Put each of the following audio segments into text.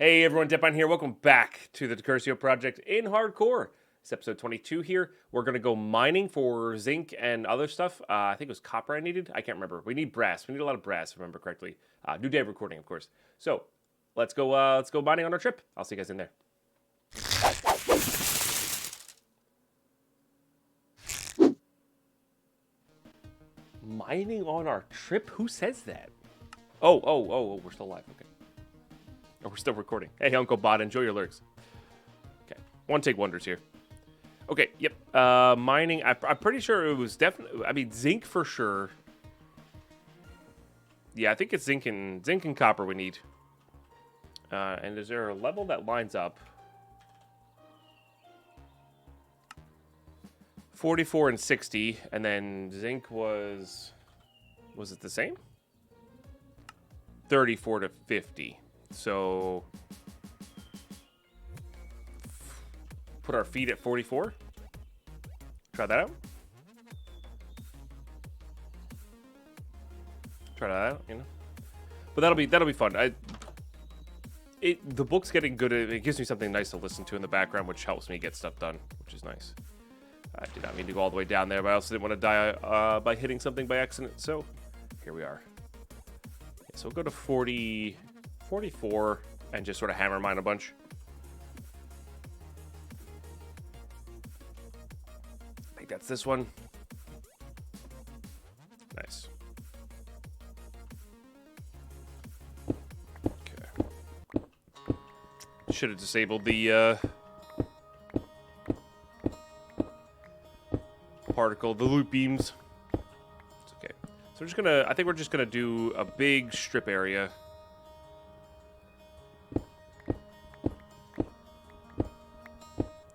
Hey everyone, Depan here. Welcome back to the Decursio Project in Hardcore. It's episode 22 here. We're going to go mining for zinc and other stuff. I think it was copper I needed. I can't remember. We need brass. We need a lot of brass, if I remember correctly. New day of recording, of course. So, let's go mining on our trip. I'll see you guys in there. Mining on our trip? Who says that? Oh, we're still live. Okay. Oh, we're still recording. Hey, Uncle Bot, enjoy your lurks. Okay, one take wonders here. Okay, yep. Mining. I'm pretty sure it was definitely. I mean, zinc for sure. Yeah, I think it's zinc and copper we need. And is there a level that lines up? 44 and 60, and then zinc was it the same? 34 to 50. So, put our feet at 44. Try that out. Try that out, you know. But that'll be fun. The book's getting good. It gives me something nice to listen to in the background, which helps me get stuff done, which is nice. I did not mean to go all the way down there, but I also didn't want to die by hitting something by accident. So, here we are. Yeah, so we'll go to 44 and just sort of hammer mine a bunch. I think that's this one. Nice. Okay. Should have disabled the particle, the loop beams. It's okay. So I think we're just gonna do a big strip area.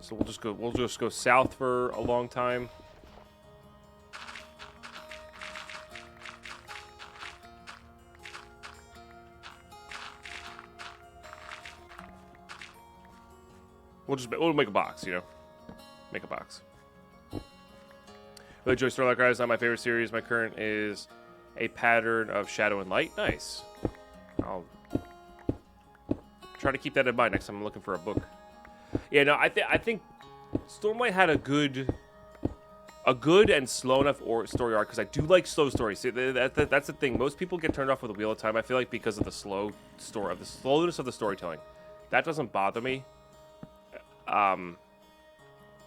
So we'll just go south for a long time. We'll make a box, you know. Make a box. Really enjoy Starlight Rise. Not my favorite series. My current is a pattern of shadow and light. Nice. I'll try to keep that in mind next time I'm looking for a book. Yeah, no, I think Stormlight had a good and slow enough story arc, because I do like slow stories. See, that's the thing. Most people get turned off with the Wheel of Time, I feel like, because of the slowness of the storytelling. That doesn't bother me. And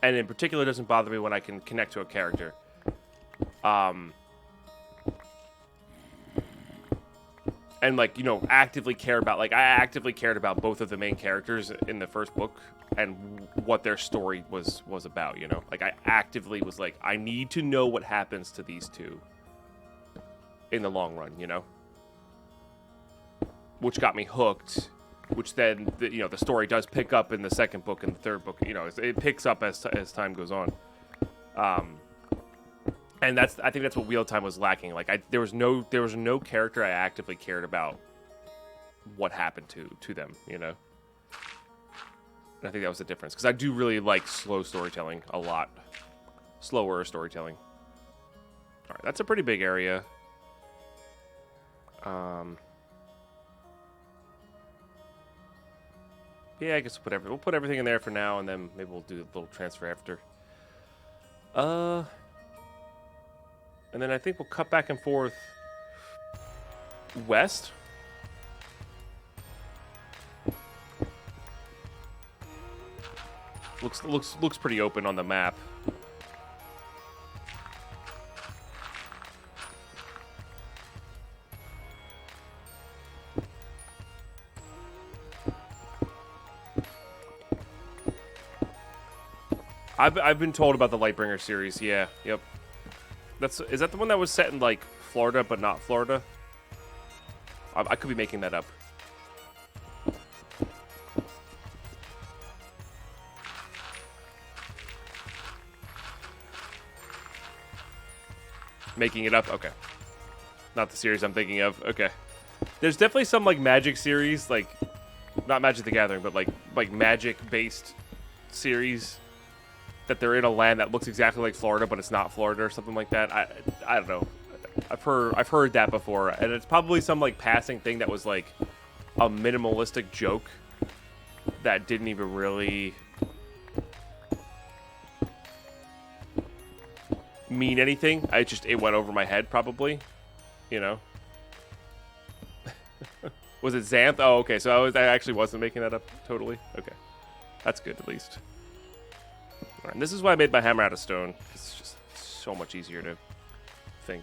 in particular, it doesn't bother me when I can connect to a character. And, like, you know, actively care about, like, I actively cared about both of the main characters in the first book and what their story was about, you know? Like, I actively was like, I need to know what happens to these two in the long run, you know? Which got me hooked, which then, you know, the story does pick up in the second book and the third book, you know, it picks up as time goes on. And I think that's what Wheel of Time was lacking. Like, there was no character I actively cared about what happened to them, you know? And I think that was the difference, because I do really like slow storytelling a lot. Slower storytelling. All right, that's a pretty big area. Yeah, I guess we'll put everything in there for now, and then maybe we'll do a little transfer after. And then I think we'll cut back and forth west. Looks pretty open on the map. I've been told about the Lightbringer series. Yeah, yep. Is that the one that was set in, like, Florida but not Florida? I could be making that up. Making it up? Okay. Not the series I'm thinking of. Okay. There's definitely some, like, Magic series, like, not Magic the Gathering, but, like Magic-based series that they're in a land that looks exactly like Florida, but it's not Florida or something like that. I don't know. I've heard that before, and it's probably some, like, passing thing that was, like, a minimalistic joke that didn't even really mean anything. It went over my head, probably. You know? Was it Xanth? Oh, okay. So I actually wasn't making that up totally. Okay. That's good, at least. All right, and this is why I made my hammer out of stone. It's just so much easier to think.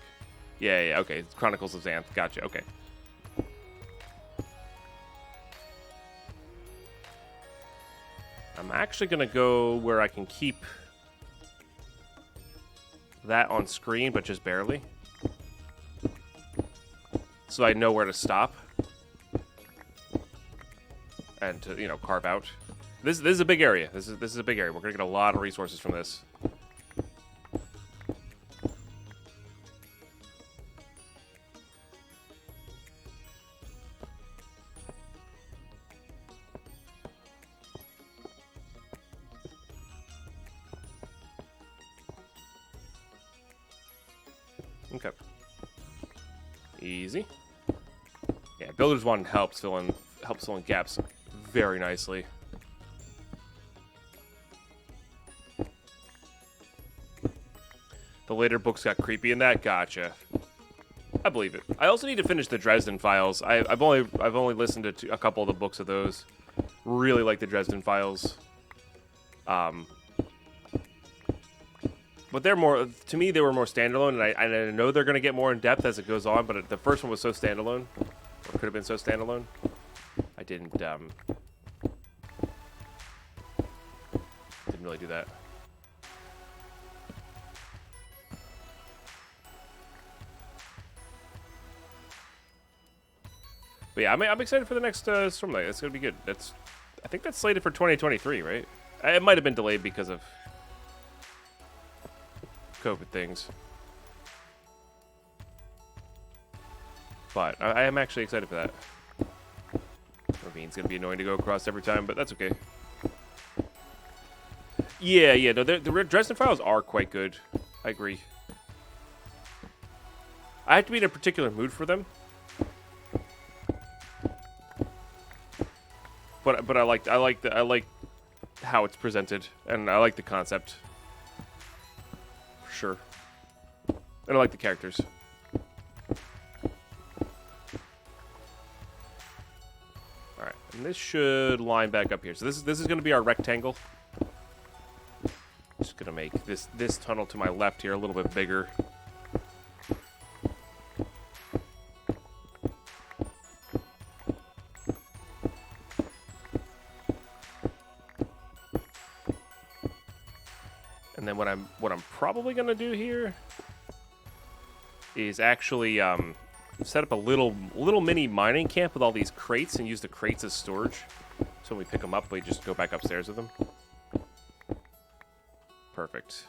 Yeah, okay. It's Chronicles of Xanth. Gotcha, okay. I'm actually going to go where I can keep that on screen, but just barely. So I know where to stop. And to, you know, carve out. This is a big area. This is a big area. We're going to get a lot of resources from this. Okay. Easy. Yeah, Builder's One helps fill in gaps very nicely. The later books got creepy in that. Gotcha. I believe it. I also need to finish the Dresden Files. I've only listened to a couple of the books of those. Really like the Dresden Files. But they're more, to me, they were more standalone, and I know they're going to get more in depth as it goes on, but the first one was so standalone, or could have been so standalone. I didn't really do that. But yeah, I'm excited for the next Stormlight. It's going to be good. I think that's slated for 2023, right? It might have been delayed because of COVID things. But I am actually excited for that. Ravine's going to be annoying to go across every time, but that's okay. Yeah, no, the Dresden Files are quite good. I agree. I have to be in a particular mood for them. But I like how it's presented, and I like the concept. For sure. And I like the characters. Alright, and this should line back up here. So this is gonna be our rectangle. Just gonna make this tunnel to my left here a little bit bigger. And then what I'm probably gonna do here is actually set up a little mini mining camp with all these crates and use the crates as storage. So when we pick them up, we just go back upstairs with them. Perfect.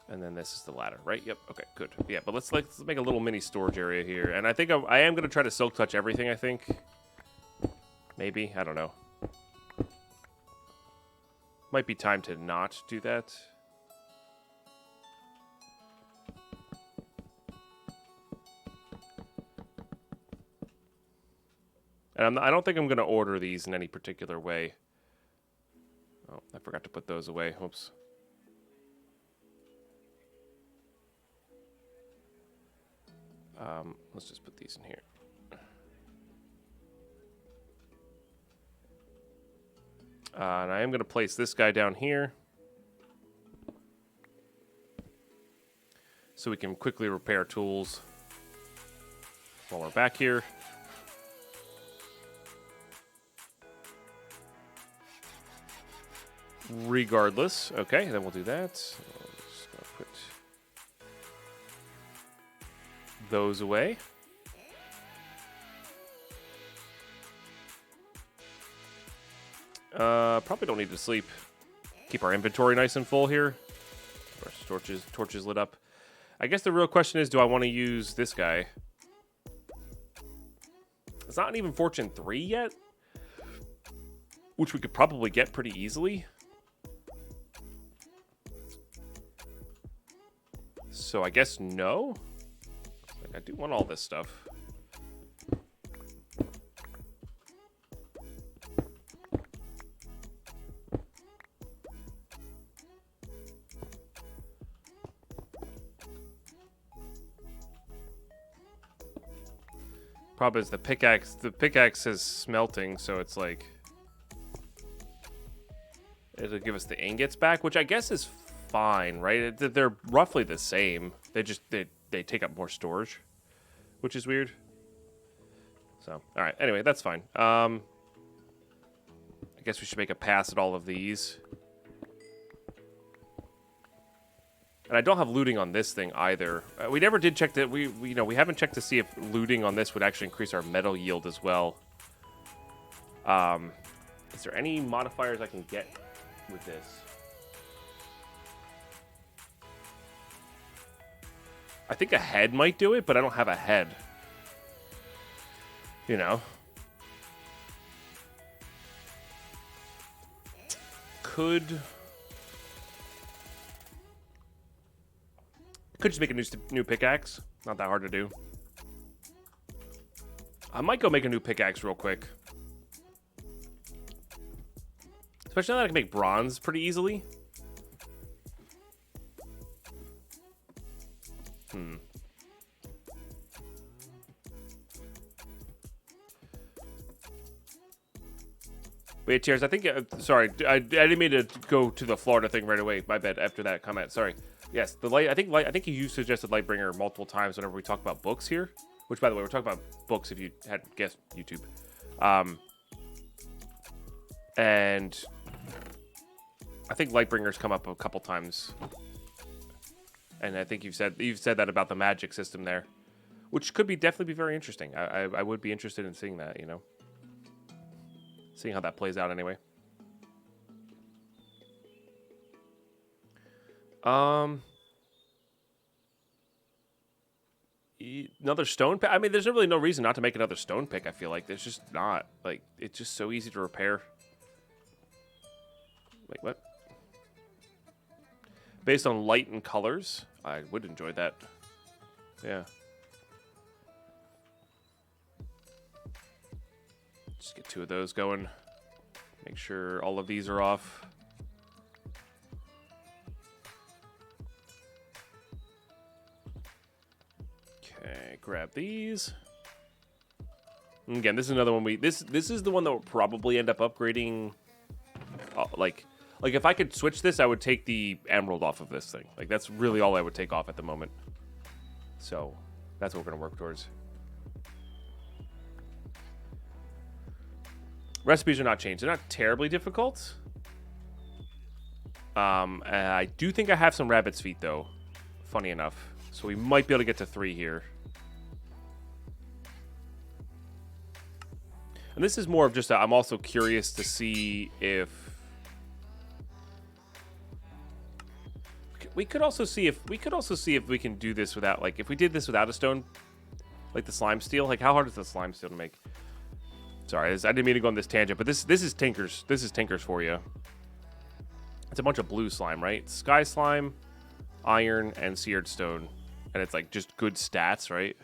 And then this is the ladder, right? Yep. Okay, good. Yeah, but let's make a little mini storage area here. And I think I am gonna try to silk touch everything. I think. Maybe, I don't know. Might be time to not do that. And I don't think I'm going to order these in any particular way. Oh, I forgot to put those away. Oops. Let's just put these in here. And I am going to place this guy down here. So we can quickly repair tools while we're back here. Regardless. Okay, then we'll do that. I'm just going to put those away. Probably don't need to sleep. Keep our inventory nice and full here. Keep our torches lit up. I guess the real question is, do I want to use this guy? It's not even Fortune 3 yet, which we could probably get pretty easily. So I guess no. I do want all this stuff. Problem is the pickaxe. The pickaxe is smelting, so it's like it'll give us the ingots back, which I guess is fine, right? They're roughly the same. They take up more storage, which is weird. So, all right. Anyway, that's fine. I guess we should make a pass at all of these. And I don't have looting on this thing either. We never did check that. We haven't checked to see if looting on this would actually increase our metal yield as well. Is there any modifiers I can get with this? I think a head might do it, but I don't have a head. You know. Could just make a new pickaxe. Not that hard to do. I might go make a new pickaxe real quick. Especially now that I can make bronze pretty easily. Wait, cheers. I think, sorry, I didn't mean to go to the Florida thing right away. My bad. After that comment, sorry. Yes, the light. I think you suggested Lightbringer multiple times whenever we talk about books here. Which, by the way, we're talking about books. If you hadn't guessed, YouTube. And I think Lightbringer's come up a couple times. And I think you've said that about the magic system there, which could definitely be very interesting. I would be interested in seeing that. You know. Seeing how that plays out anyway. Another stone pick. I mean, there's really no reason not to make another stone pick. I feel like there's just not. Like, it's just so easy to repair. Wait, what? Based on light and colors, I would enjoy that. Yeah. Just get 2 of those going. Make sure all of these are off. Okay, grab these. And again, this is another one this is the one that will probably end up upgrading. Like if I could switch this, I would take the emerald off of this thing. Like that's really all I would take off at the moment. So that's what we're gonna work towards. Recipes are not changed. They're not terribly difficult. I do think I have some rabbit's feet, though. Funny enough. So we might be able to get to 3 here. And this is more of just I'm also curious to see if... We could also see if we can do this without, like, if we did this without a stone, like the slime steel. Like, how hard is the slime steel to make? Sorry, I didn't mean to go on this tangent, but this is Tinker's. This is Tinker's for you. It's a bunch of blue slime, right? Sky slime, iron, and seared stone, and it's like just good stats, right?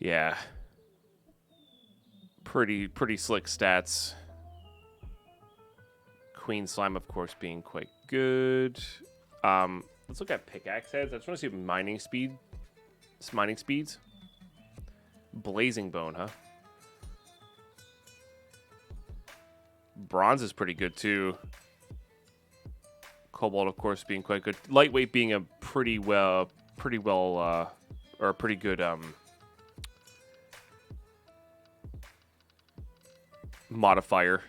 Yeah, pretty slick stats. Queen slime, of course, being quite good. Let's look at pickaxe heads. I just want to see mining speed. Mining speeds. Blazing bone, huh? Bronze is pretty good too. Cobalt, of course, being quite good. Lightweight being a pretty good modifier.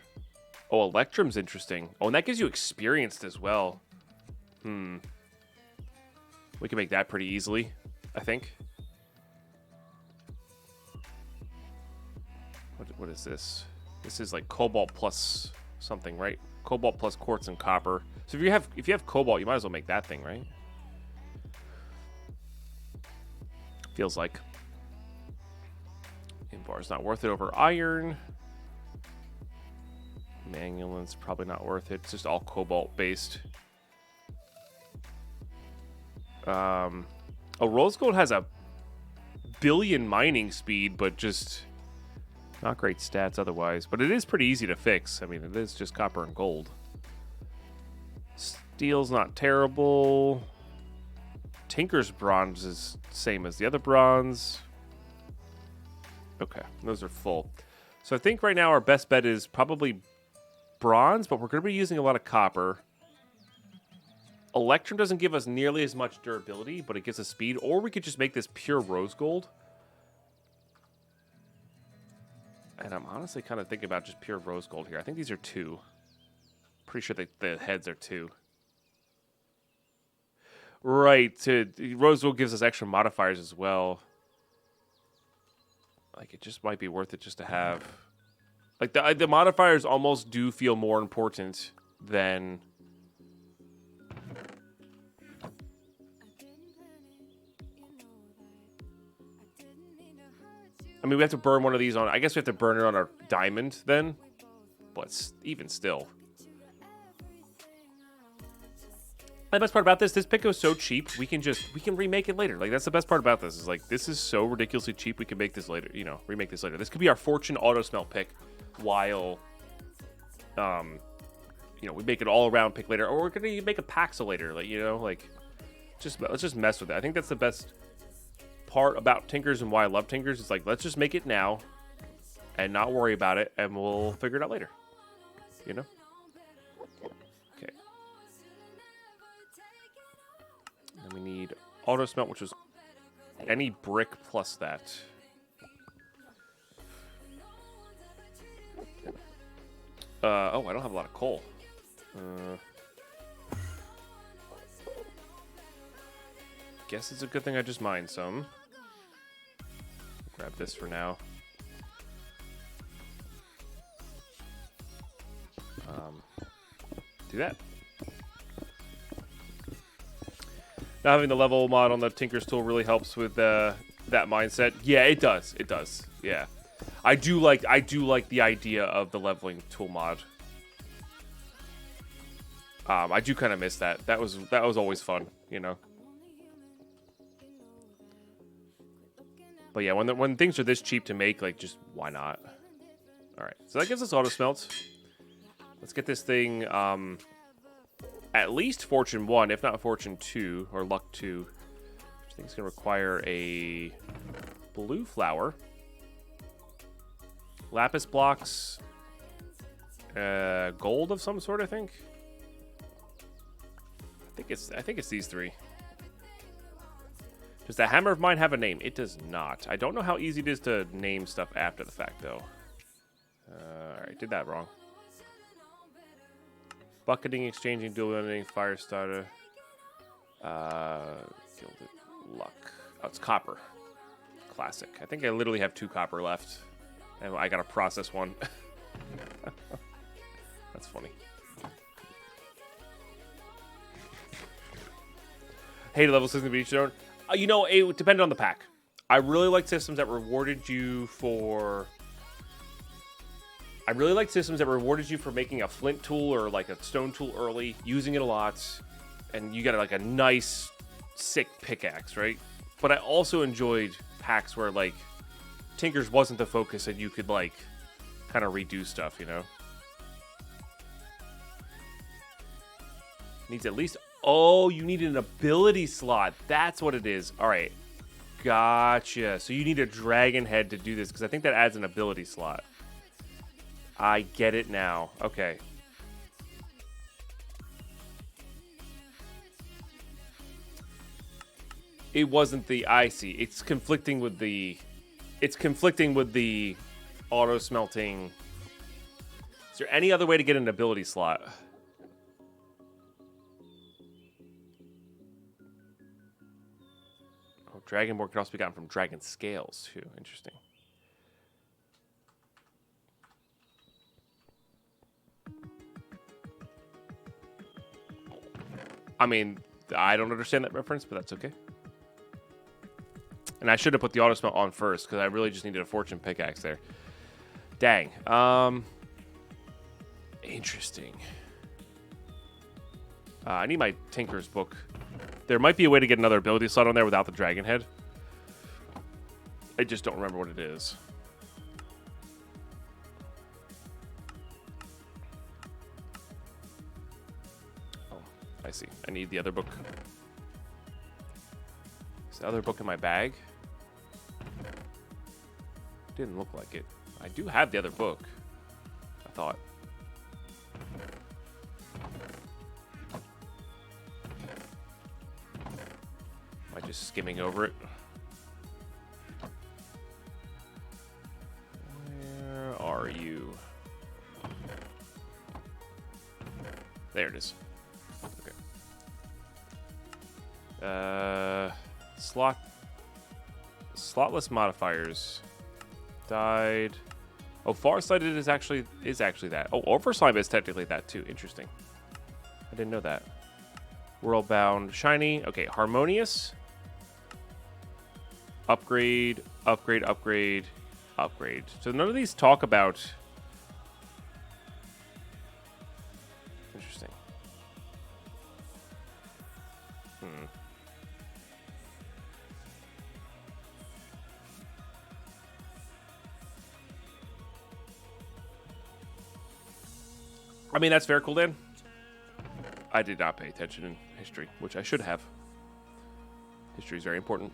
Oh, Electrum's interesting. Oh, and that gives you experienced as well. We can make that pretty easily, I think. What is this? This is like cobalt plus something, right? Cobalt plus quartz and copper. So if you have cobalt, you might as well make that thing, right? Feels like. Invar's not worth it over iron. Manulin's probably not worth it. It's just all cobalt based. Oh, rose gold has a billion mining speed, but just not great stats otherwise. But it is pretty easy to fix. I mean, it is just copper and gold. Steel's not terrible. Tinker's bronze is same as the other bronze. Okay, those are full. So I think right now our best bet is probably bronze, but we're going to be using a lot of copper. Electrum doesn't give us nearly as much durability, but it gives us speed. Or we could just make this pure rose gold. And I'm honestly kind of thinking about just pure rose gold here. I think these are 2. Pretty sure the heads are 2. Right. Rose gold gives us extra modifiers as well. Like, it just might be worth it just to have... Like, the modifiers almost do feel more important than... I mean, we have to burn one of these on... I guess we have to burn it on our diamond then. But even still. The best part about this pick was so cheap, we can remake it later. Like, that's the best part about this, is like, this is so ridiculously cheap, we can make this later, you know, remake this later. This could be our Fortune auto smelt pick, while, you know, we make it all around pick later, or we're gonna make a Paxa later, like, you know, like, let's just mess with it. I think that's the best part about Tinkers and why I love Tinkers. It's like, let's just make it now, and not worry about it, and we'll figure it out later, you know? And we need auto smelt, which was any brick plus that. Oh, I don't have a lot of coal. Guess it's a good thing I just mined some. Grab this for now. Do that. Now having the level mod on the Tinker's tool really helps with that mindset. Yeah, it does. It does. Yeah, I do like the idea of the leveling tool mod. I do kind of miss that. That was always fun, you know. But yeah, when things are this cheap to make, like, just why not? All right, so that gives us auto smelt. Let's get this thing. At least Fortune 1, if not Fortune 2, or Luck 2. I think it's going to require a blue flower. Lapis blocks. Gold of some sort, I think. I think it's these 3. Does the hammer of mine have a name? It does not. I don't know how easy it is to name stuff after the fact, though. Alright, did that wrong. Bucketing, exchanging, dual ending, fire starter. Gilded luck. Oh, it's copper. Classic. I think I literally have 2 copper left. And I gotta process 1. That's funny. Hey, level system to each their own. You know, it depended on the pack. I really like systems that rewarded you for... I really like systems that rewarded you for making a flint tool or like a stone tool early, using it a lot, and you got like a nice, sick pickaxe, right? But I also enjoyed packs where like Tinkers wasn't the focus and you could like kind of redo stuff, you know? Needs at least... Oh, you need an ability slot. That's what it is. All right. Gotcha. So you need a dragon head to do this because I think that adds an ability slot. I get it now. Okay. It wasn't the... I see. It's conflicting with the auto smelting. Is there any other way to get an ability slot? Oh, Dragonborn can also be gotten from dragon scales too. Interesting. I mean, I don't understand that reference, but that's okay. And I should have put the auto smelt on first because I really just needed a fortune pickaxe there. Dang. Interesting. I need my Tinker's book. There might be a way to get another ability slot on there without the dragon head. I just don't remember what it is. Oh, I see. I need the other book. Is the other book in my bag? Didn't look like it. I do have the other book, I thought. Am I just skimming over it? Where are you? There it is. Okay. Slotless modifiers. Died. Oh, Farsighted is actually that. Oh, Overslime is technically that too. Interesting. I didn't know that. Worldbound. Shiny. Okay, Harmonious. Upgrade. Upgrade. Upgrade. Upgrade. So none of these talk about... Interesting. I mean, that's fair, cool, Dan. I did not pay attention in history, which I should have. History is very important.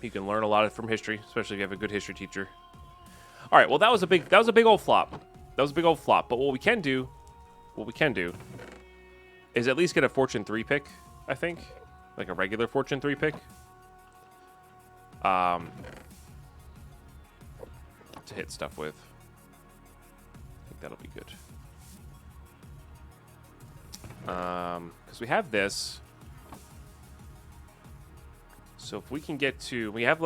You can learn a lot from history, especially if you have a good history teacher. All right, well, that was a big old flop. That was a big old flop. But what we can do is at least get a Fortune 3 pick, I think. Like a regular Fortune 3 pick. To hit stuff with. I think that'll be good. Because we have this. So if we can get to... We have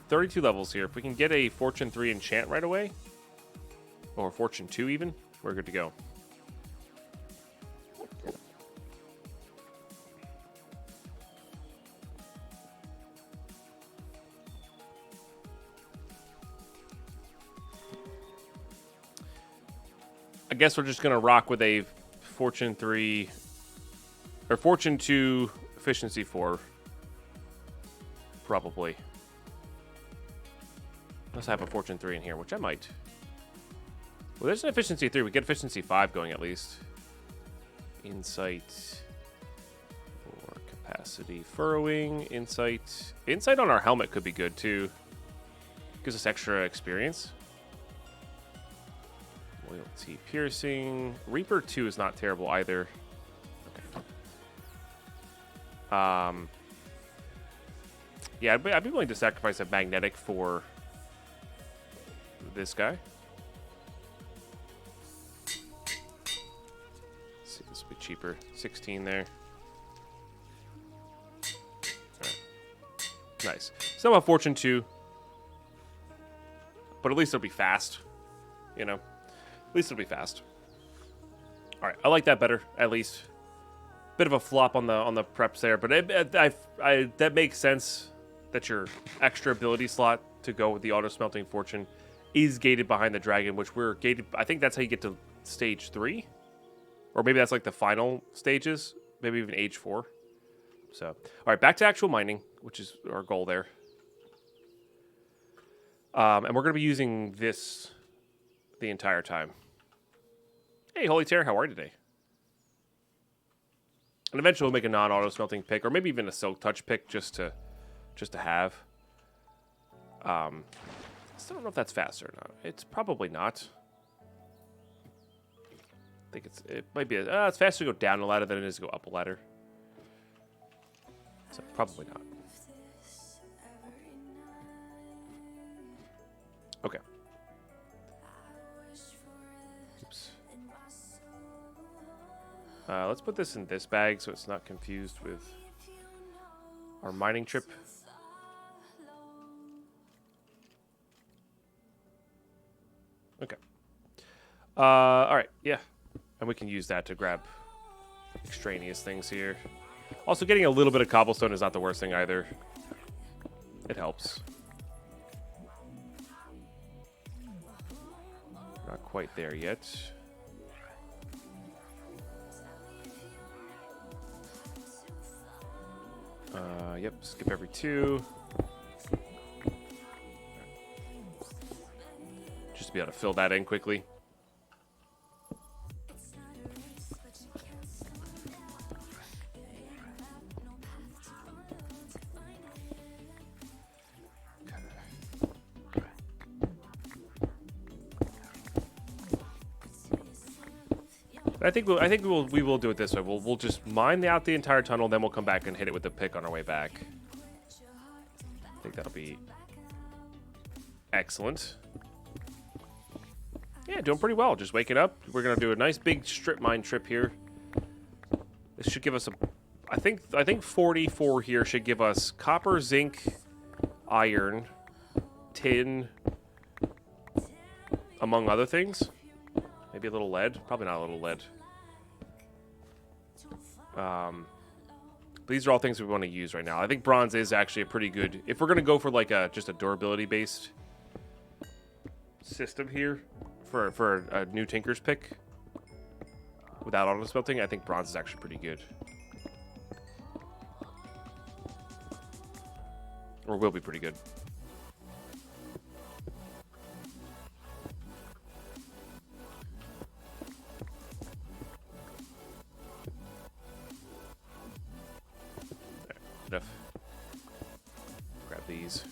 32 levels here. If we can get a Fortune 3 enchant right away, or Fortune 2 even, we're good to go. I guess we're just going to rock with a Fortune 3... Or Fortune 2 Efficiency 4. Probably. Unless I have a Fortune 3 in here, which I might. Well, there's an Efficiency 3. We get Efficiency 5 going at least. Insight. Or Capacity. Furrowing. Insight. Insight on our helmet could be good, too. Gives us extra experience. Loyalty. Piercing. Reaper 2 is not terrible either. Yeah, I'd be willing to sacrifice a magnetic for this guy. Let's see, this will be cheaper. 16 there. Right. Nice. Still have Fortune 2. But at least it'll be fast. You know? At least it'll be fast. Alright, I like that better, at least. Bit of a flop on the preps there, but that makes sense that your extra ability slot to go with the auto smelting fortune is gated behind the dragon, which we're gated. I think that's how you get to stage 3, or maybe that's like the final stages, maybe even age 4. So, all right, back to actual mining, which is our goal there. And we're going to be using this the entire time. Hey, Holy Terror, how are you today? And eventually we'll make a non-auto smelting pick, or maybe even a silk touch pick just to have. I still don't know if that's faster or not. It's probably not. I think it might be. It's faster to go down a ladder than it is to go up a ladder. So probably not. Okay. Oops. Let's put this in this bag so it's not confused with our mining trip. Okay. All right. Yeah. And we can use that to grab extraneous things here. Also, getting a little bit of cobblestone is not the worst thing either. It helps. Not quite there yet. Yep, skip every 2. Just to be able to fill that in quickly. We will do it this way. We'll just mine out the entire tunnel, then we'll come back and hit it with the pick on our way back. I think that'll be excellent. Yeah, doing pretty well. Just waking up. We're gonna do a nice big strip mine trip here. This should give us a, I think 44 here should give us copper, zinc, iron, tin, among other things. Maybe a little lead. Probably not a little lead. These are all things we want to use right now. I think bronze is actually a pretty good, if we're gonna go for like just a durability based system here for a new Tinker's pick without auto smelting, I think bronze is actually pretty good. Or will be pretty good. There, enough. Grab these.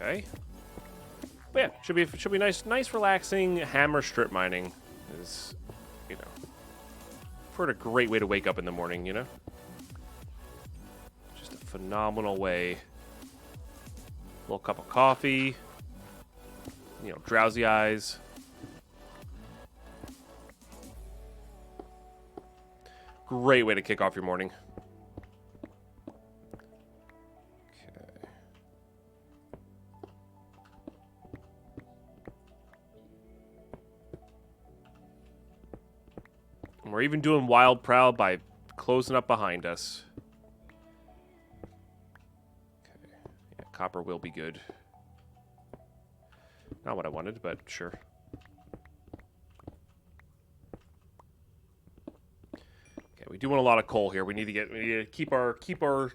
Okay. But yeah, should be nice relaxing. Hammer strip mining is, you know, for a great way to wake up in the morning, you know? Just a phenomenal way. Little cup of coffee, you know, drowsy eyes. Great way to kick off your morning. We're even doing Wild Proud by closing up behind us. Okay. Yeah, copper will be good. Not what I wanted, but sure. Okay, we do want a lot of coal here. We need to keep our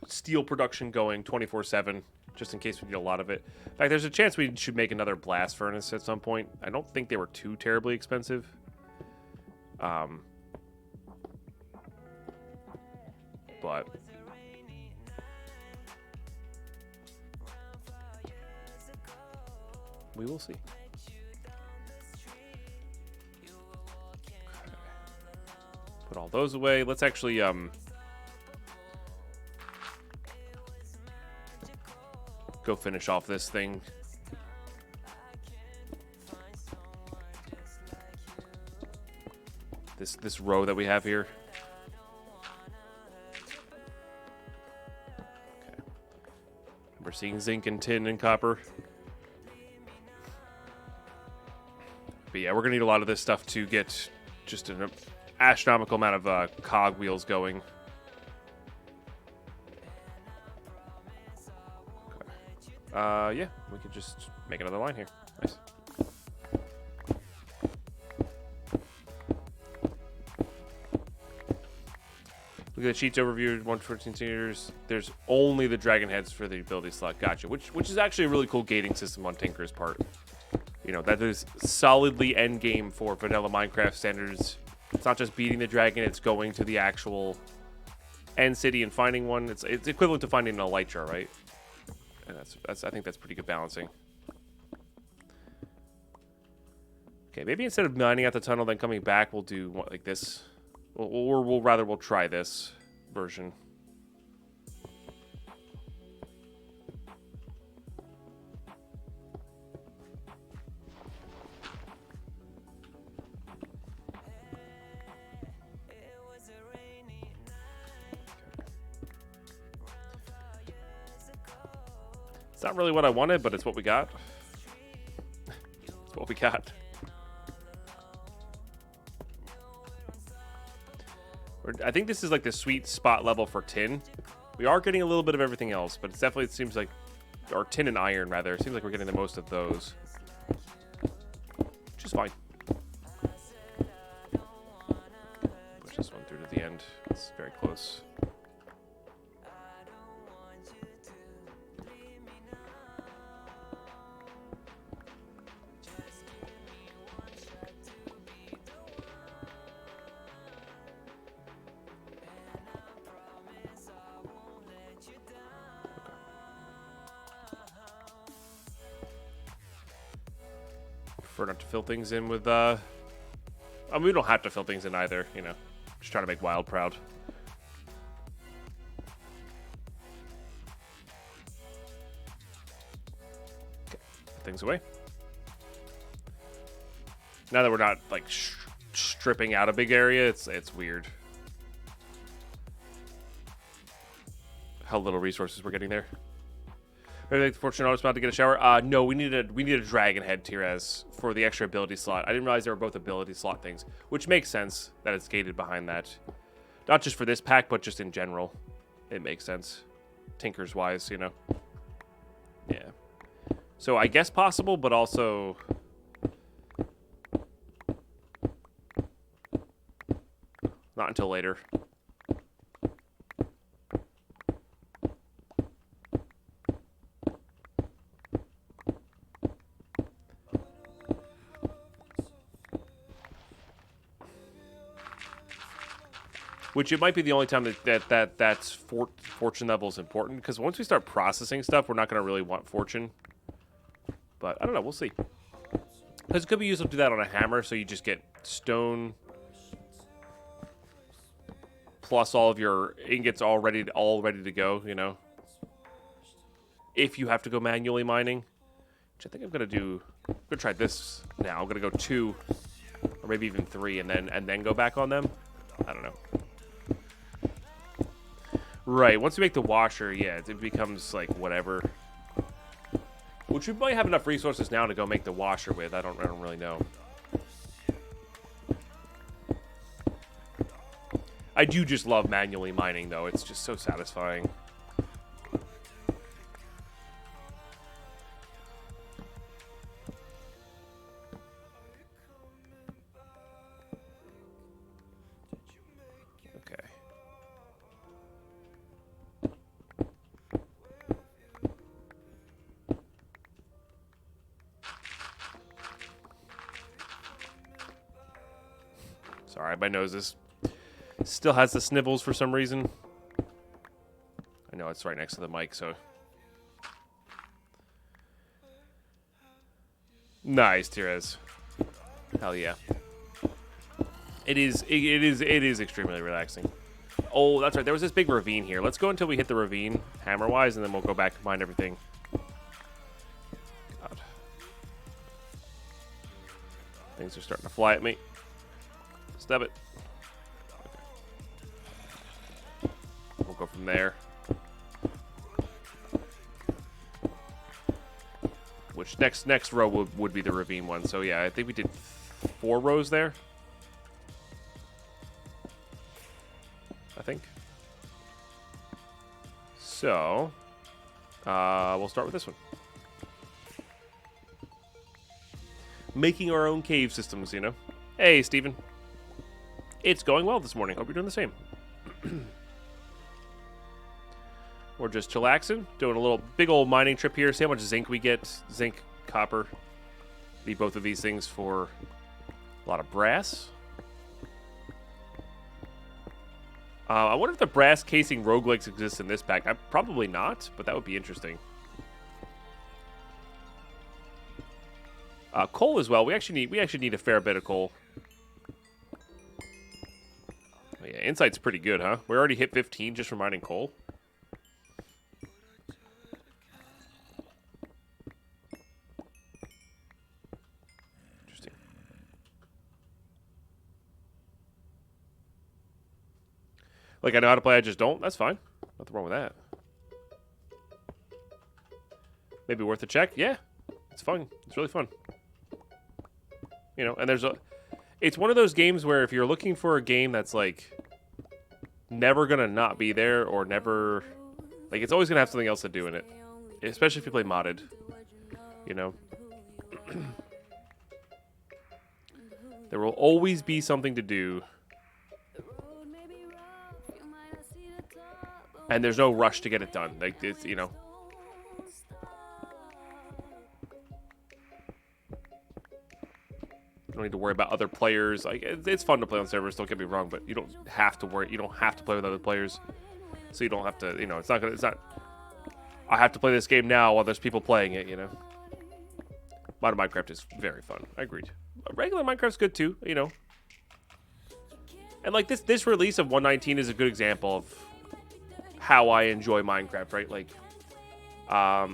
steel production going 24/7, just in case we need a lot of it. In fact, there's a chance we should make another blast furnace at some point. I don't think they were too terribly expensive. But we will see. Put all those away. Let's actually go finish off this thing. This row that we have here. We're seeing zinc and tin and copper. But yeah, we're going to need a lot of this stuff to get just an astronomical amount of cog wheels going. Okay. Yeah, we could just make another line here. Nice. Look at the cheats overview, 114 centimeters. There's only the dragon heads for the ability slot. Gotcha. Which is actually a really cool gating system on Tinker's part. You know, that is solidly end game for vanilla Minecraft standards. It's not just beating the dragon, it's going to the actual end city and finding one. It's equivalent to finding an elytra, right? And I think that's pretty good balancing. Okay, maybe instead of mining out the tunnel then coming back, we'll do what, like this. Or we'll try this version. It's not really what I wanted, but it's what we got. It's what we got. I think this is like the sweet spot level for tin. We are getting a little bit of everything else, but it definitely seems like, or tin and iron rather, it seems like we're getting the most of those. Which is fine. Push this one through to the end. It's very close. Prefer not to fill things in with, I mean, we don't have to fill things in either, you know. Just trying to make Wild proud. Okay, put things away. Now that we're not, like, stripping out a big area, it's weird. How little resources we're getting there. I think the Fortune Auto about to get a shower. No, we need a dragon head Tirez for the extra ability slot. I didn't realize they were both ability slot things, which makes sense that it's gated behind that. Not just for this pack, but just in general. It makes sense. Tinkers wise, you know. Yeah. So I guess possible, but also not until later. Which it might be the only time that's fortune level is important, because once we start processing stuff, we're not going to really want fortune. But I don't know, we'll see. Because it could be useful to do that on a hammer, so you just get stone plus all of your ingots all ready to go, you know. If you have to go manually mining, which I think I'm going to try this now. I'm going to go 2 or maybe even 3 and then go back on them. I don't know. Right, once we make the washer, yeah, it becomes, like, whatever. Which we might have enough resources now to go make the washer with. I don't really know. I do just love manually mining, though. It's just so satisfying. Sorry, my nose still has the snivels for some reason. I know it's right next to the mic, so. Nice, Tirez. Hell yeah. It is extremely relaxing. Oh, that's right. There was this big ravine here. Let's go until we hit the ravine, hammer-wise, and then we'll go back and mine everything. God. Things are starting to fly at me. Stub it. Okay. We'll go from there. Which next row would be the ravine one. So yeah, I think we did 4 rows there. I think. So we'll start with this one. Making our own cave systems, you know. Hey, Steven. It's going well this morning. Hope you're doing the same. We're just chillaxing, doing a little big old mining trip here. See how much zinc we get. Zinc, copper. Need both of these things for a lot of brass. I wonder if the brass casing roguelikes exist in this pack. Probably not, but that would be interesting. Coal as well. We actually need a fair bit of coal. Oh, yeah, insight's pretty good, huh? We already hit 15 just from mining coal. Interesting. Like, I know how to play, I just don't. That's fine. Nothing wrong with that. Maybe worth a check? Yeah. It's fun. It's really fun. You know, and it's one of those games where if you're looking for a game that's, like, never gonna not be there or never... Like, it's always gonna have something else to do in it. Especially if you play modded. You know? There will always be something to do. And there's no rush to get it done. Like, it's, you know... You don't need to worry about other players. Like, it's fun to play on servers, don't get me wrong, but you don't have to worry. You don't have to play with other players. So you don't have to, you know, it's not I have to play this game now while there's people playing it, you know. Modern Minecraft is very fun. I agreed. Regular Minecraft's good too, you know. And like this release of 1.19 is a good example of how I enjoy Minecraft, right? Like, I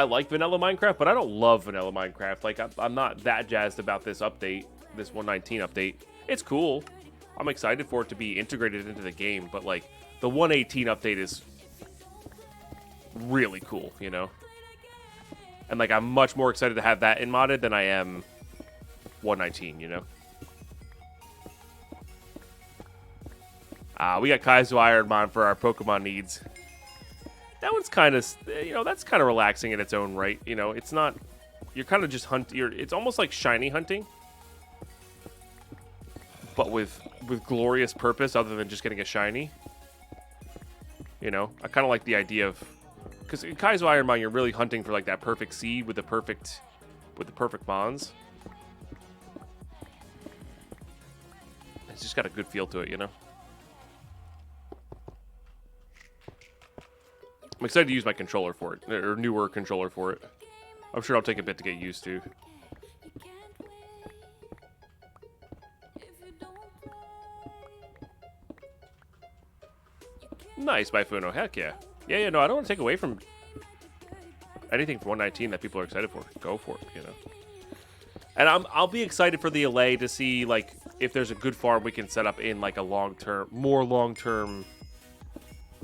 like vanilla Minecraft, but I don't love vanilla Minecraft. Like, I'm not that jazzed about this update, this 1.19 update. It's cool. I'm excited for it to be integrated into the game, but like the 1.18 update is really cool, you know? And like I'm much more excited to have that in modded than I am 1.19, you know? We got Kaizo Ironmon for our Pokemon needs. That one's kind of, you know, that's kind of relaxing in its own right. You know, it's not, you're kind of just it's almost like shiny hunting, but with glorious purpose other than just getting a shiny. You know, I kind of like the idea of, because in Kaizo Ironmon, you're really hunting for like that perfect seed with the perfect bonds. It's just got a good feel to it, you know. I'm excited to use my controller for it, or newer controller for it. I'm sure I'll take a bit to get used to. Nice, Baifuno. Heck yeah. Yeah, no, I don't want to take away from anything from 1.19 that people are excited for. Go for it, you know. And I'll be excited for the LA to see, like, if there's a good farm we can set up in, like, a more long-term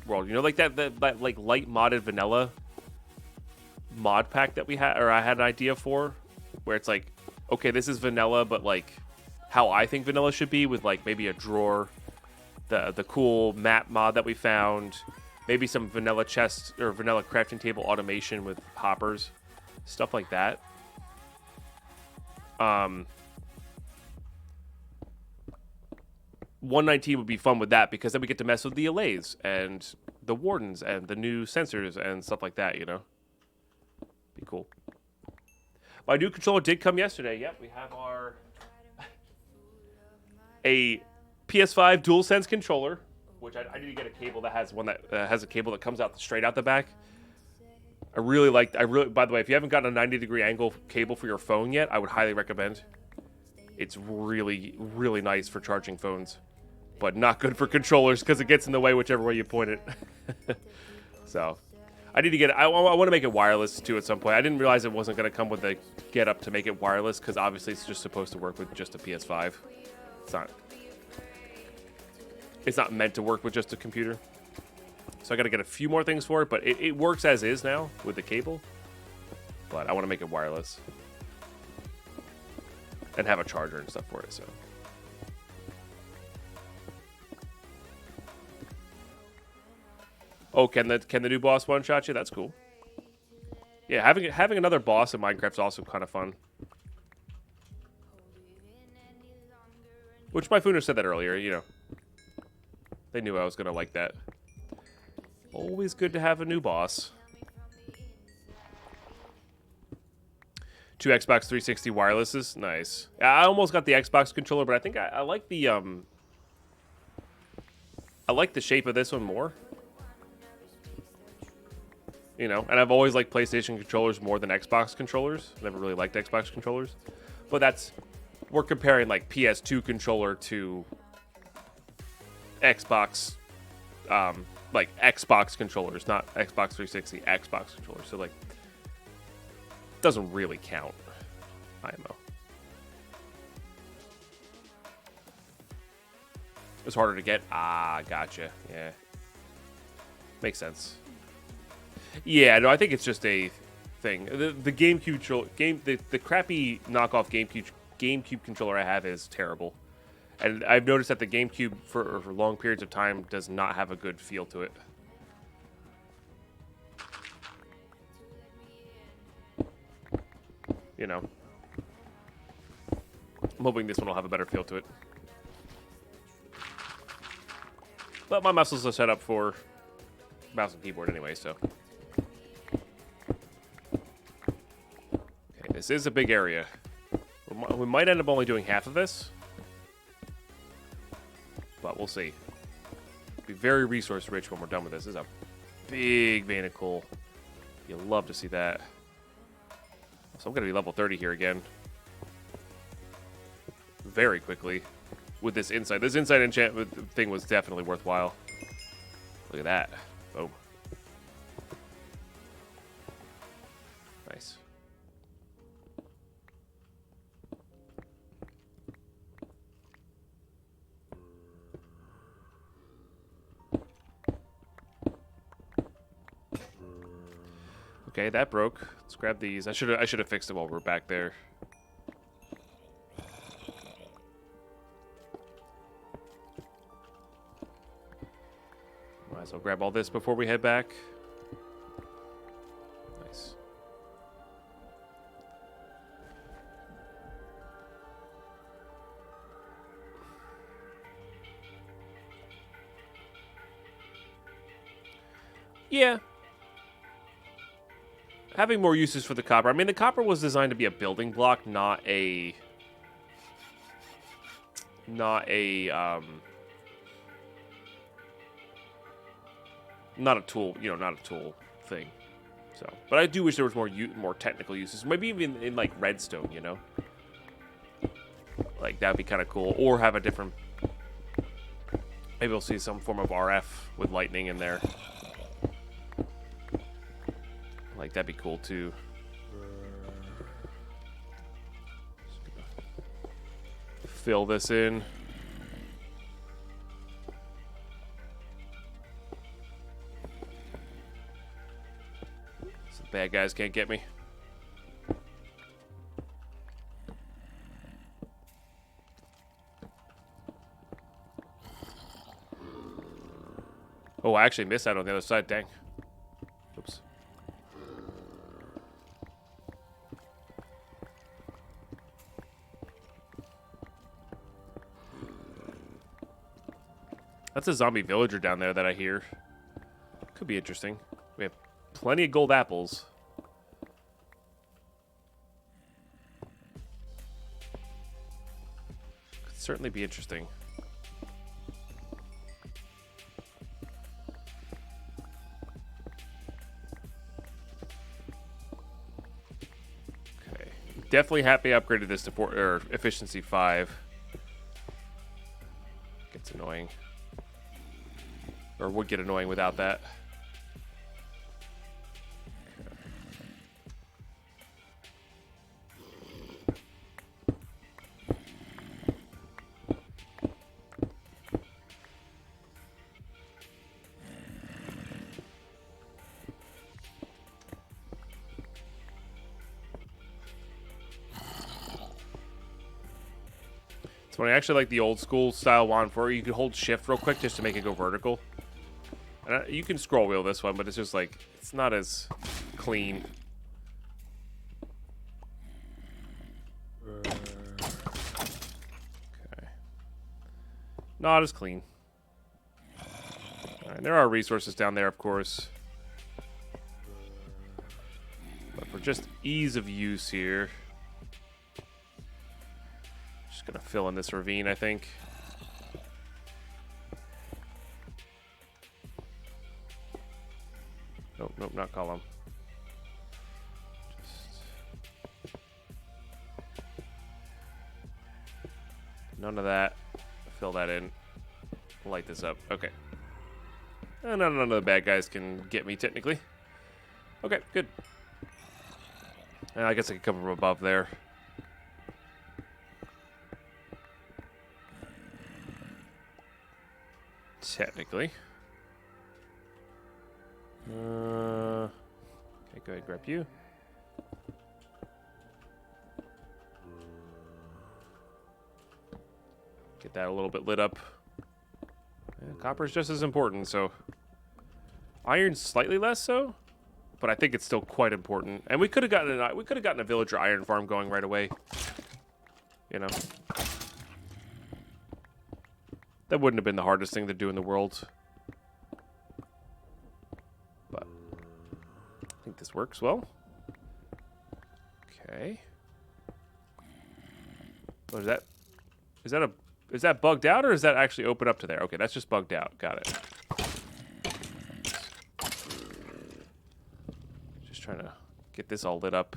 world. You know, like that like light modded vanilla mod pack that we had, or I had an idea for, where it's like, okay, this is vanilla, but like how I think vanilla should be, with like maybe a drawer, the cool map mod that we found, maybe some vanilla chest or vanilla crafting table automation with hoppers, stuff like that. 1.19 would be fun with that, because then we get to mess with the allays and the wardens and the new sensors and stuff like that, you know? Be cool. My new controller did come yesterday. Yep, we have a PS5 DualSense controller, which I need to get a cable that has one that has a cable that comes out straight out the back. By the way, if you haven't gotten a 90-degree angle cable for your phone yet, I would highly recommend. It's really, really nice for charging phones, but not good for controllers because it gets in the way whichever way you point it. So, I need to get it. I want to make it wireless too at some point. I didn't realize it wasn't going to come with the get up to make it wireless, because obviously it's just supposed to work with just a PS5. It's not meant to work with just a computer. So I got to get a few more things for it, but it works as is now with the cable. But I want to make it wireless and have a charger and stuff for it. So. Oh, can the new boss one shot you? That's cool. Yeah, having another boss in Minecraft is also kind of fun. Which my Funer said that earlier, you know. They knew I was gonna like that. Always good to have a new boss. 2 Xbox 360 wirelesses, nice. I almost got the Xbox controller, but I think I like the shape of this one more. You know, and I've always liked PlayStation controllers more than Xbox controllers. Never really liked Xbox controllers, but we're comparing like PS2 controller to Xbox, like Xbox controllers, not Xbox 360, Xbox controllers. So like, doesn't really count. IMO. It's harder to get. Ah, gotcha. Yeah, makes sense. Yeah, no, I think it's just a thing. The GameCube the crappy knockoff GameCube controller I have is terrible, and I've noticed that the GameCube for long periods of time does not have a good feel to it. You know, I'm hoping this one will have a better feel to it. But my muscles are set up for mouse and keyboard anyway, so. Okay, this is a big area. We might end up only doing half of this, but we'll see. Be very resource rich when we're done with this. This is a big vein of coal. You'll love to see that. So I'm going to be level 30 here again. Very quickly. With this insight. This insight enchantment thing was definitely worthwhile. Look at that. Boom. Nice. Okay, that broke. Let's grab these. I should have fixed it while we're back there. Might as well grab all this before we head back. Nice. Yeah. Having more uses for the copper. I mean, the copper was designed to be a building block, not a not a tool, you know, not a tool thing. So, but I do wish there was more technical uses. Maybe even in like redstone, you know, like that'd be kind of cool. Or have a different. Maybe we'll see some form of RF with lightning in there. Like, that'd be cool, too. Fill this in. So the bad guys can't get me. Oh, I actually missed that on the other side. Dang. Oops. That's a zombie villager down there that I hear. Could be interesting. We have plenty of gold apples. Could certainly be interesting. Okay. Definitely happy I upgraded this to efficiency 5. Gets annoying. Or would get annoying without that. It's funny, I actually like the old school style wand for it. You can hold shift real quick just to make it go vertical. And you can scroll wheel this one, but it's just like, it's not as clean. Okay. Not as clean. Alright, there are resources down there, of course. But for just ease of use here, just gonna fill in this ravine, I think. Nope, nope, not column. None of that. Fill that in. Light this up. Okay. None of the bad guys can get me, technically. Okay, good. And I guess I can come from above there. Technically. Okay, go ahead and grab you. Get that a little bit lit up. Yeah, copper's just as important, so iron's slightly less so, but I think it's still quite important. And we could have gotten a villager iron farm going right away. You know, that wouldn't have been the hardest thing to do in the world. But I think this works well. Okay. What is that? Is that bugged out, or is that actually open up to there? Okay, that's just bugged out. Got it. Just trying to get this all lit up.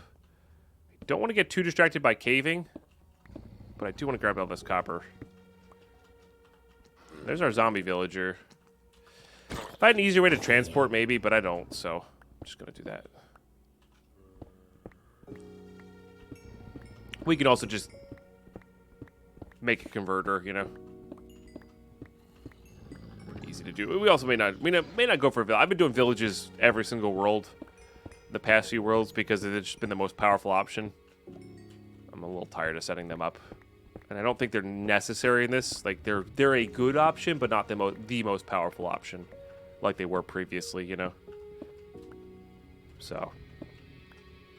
I Don't want to get too distracted by caving, but I do want to grab all this copper. There's our zombie villager. If I had an easier way to transport, maybe, but I don't, so I'm just going to do that. We can also just make a converter, you know. Pretty easy to do. We also may not go for a village. I've been doing villages every single world, the past few worlds, because it's just been the most powerful option. I'm a little tired of setting them up, and I don't think they're necessary in this. Like they're a good option, but not the most powerful option, like they were previously, you know. So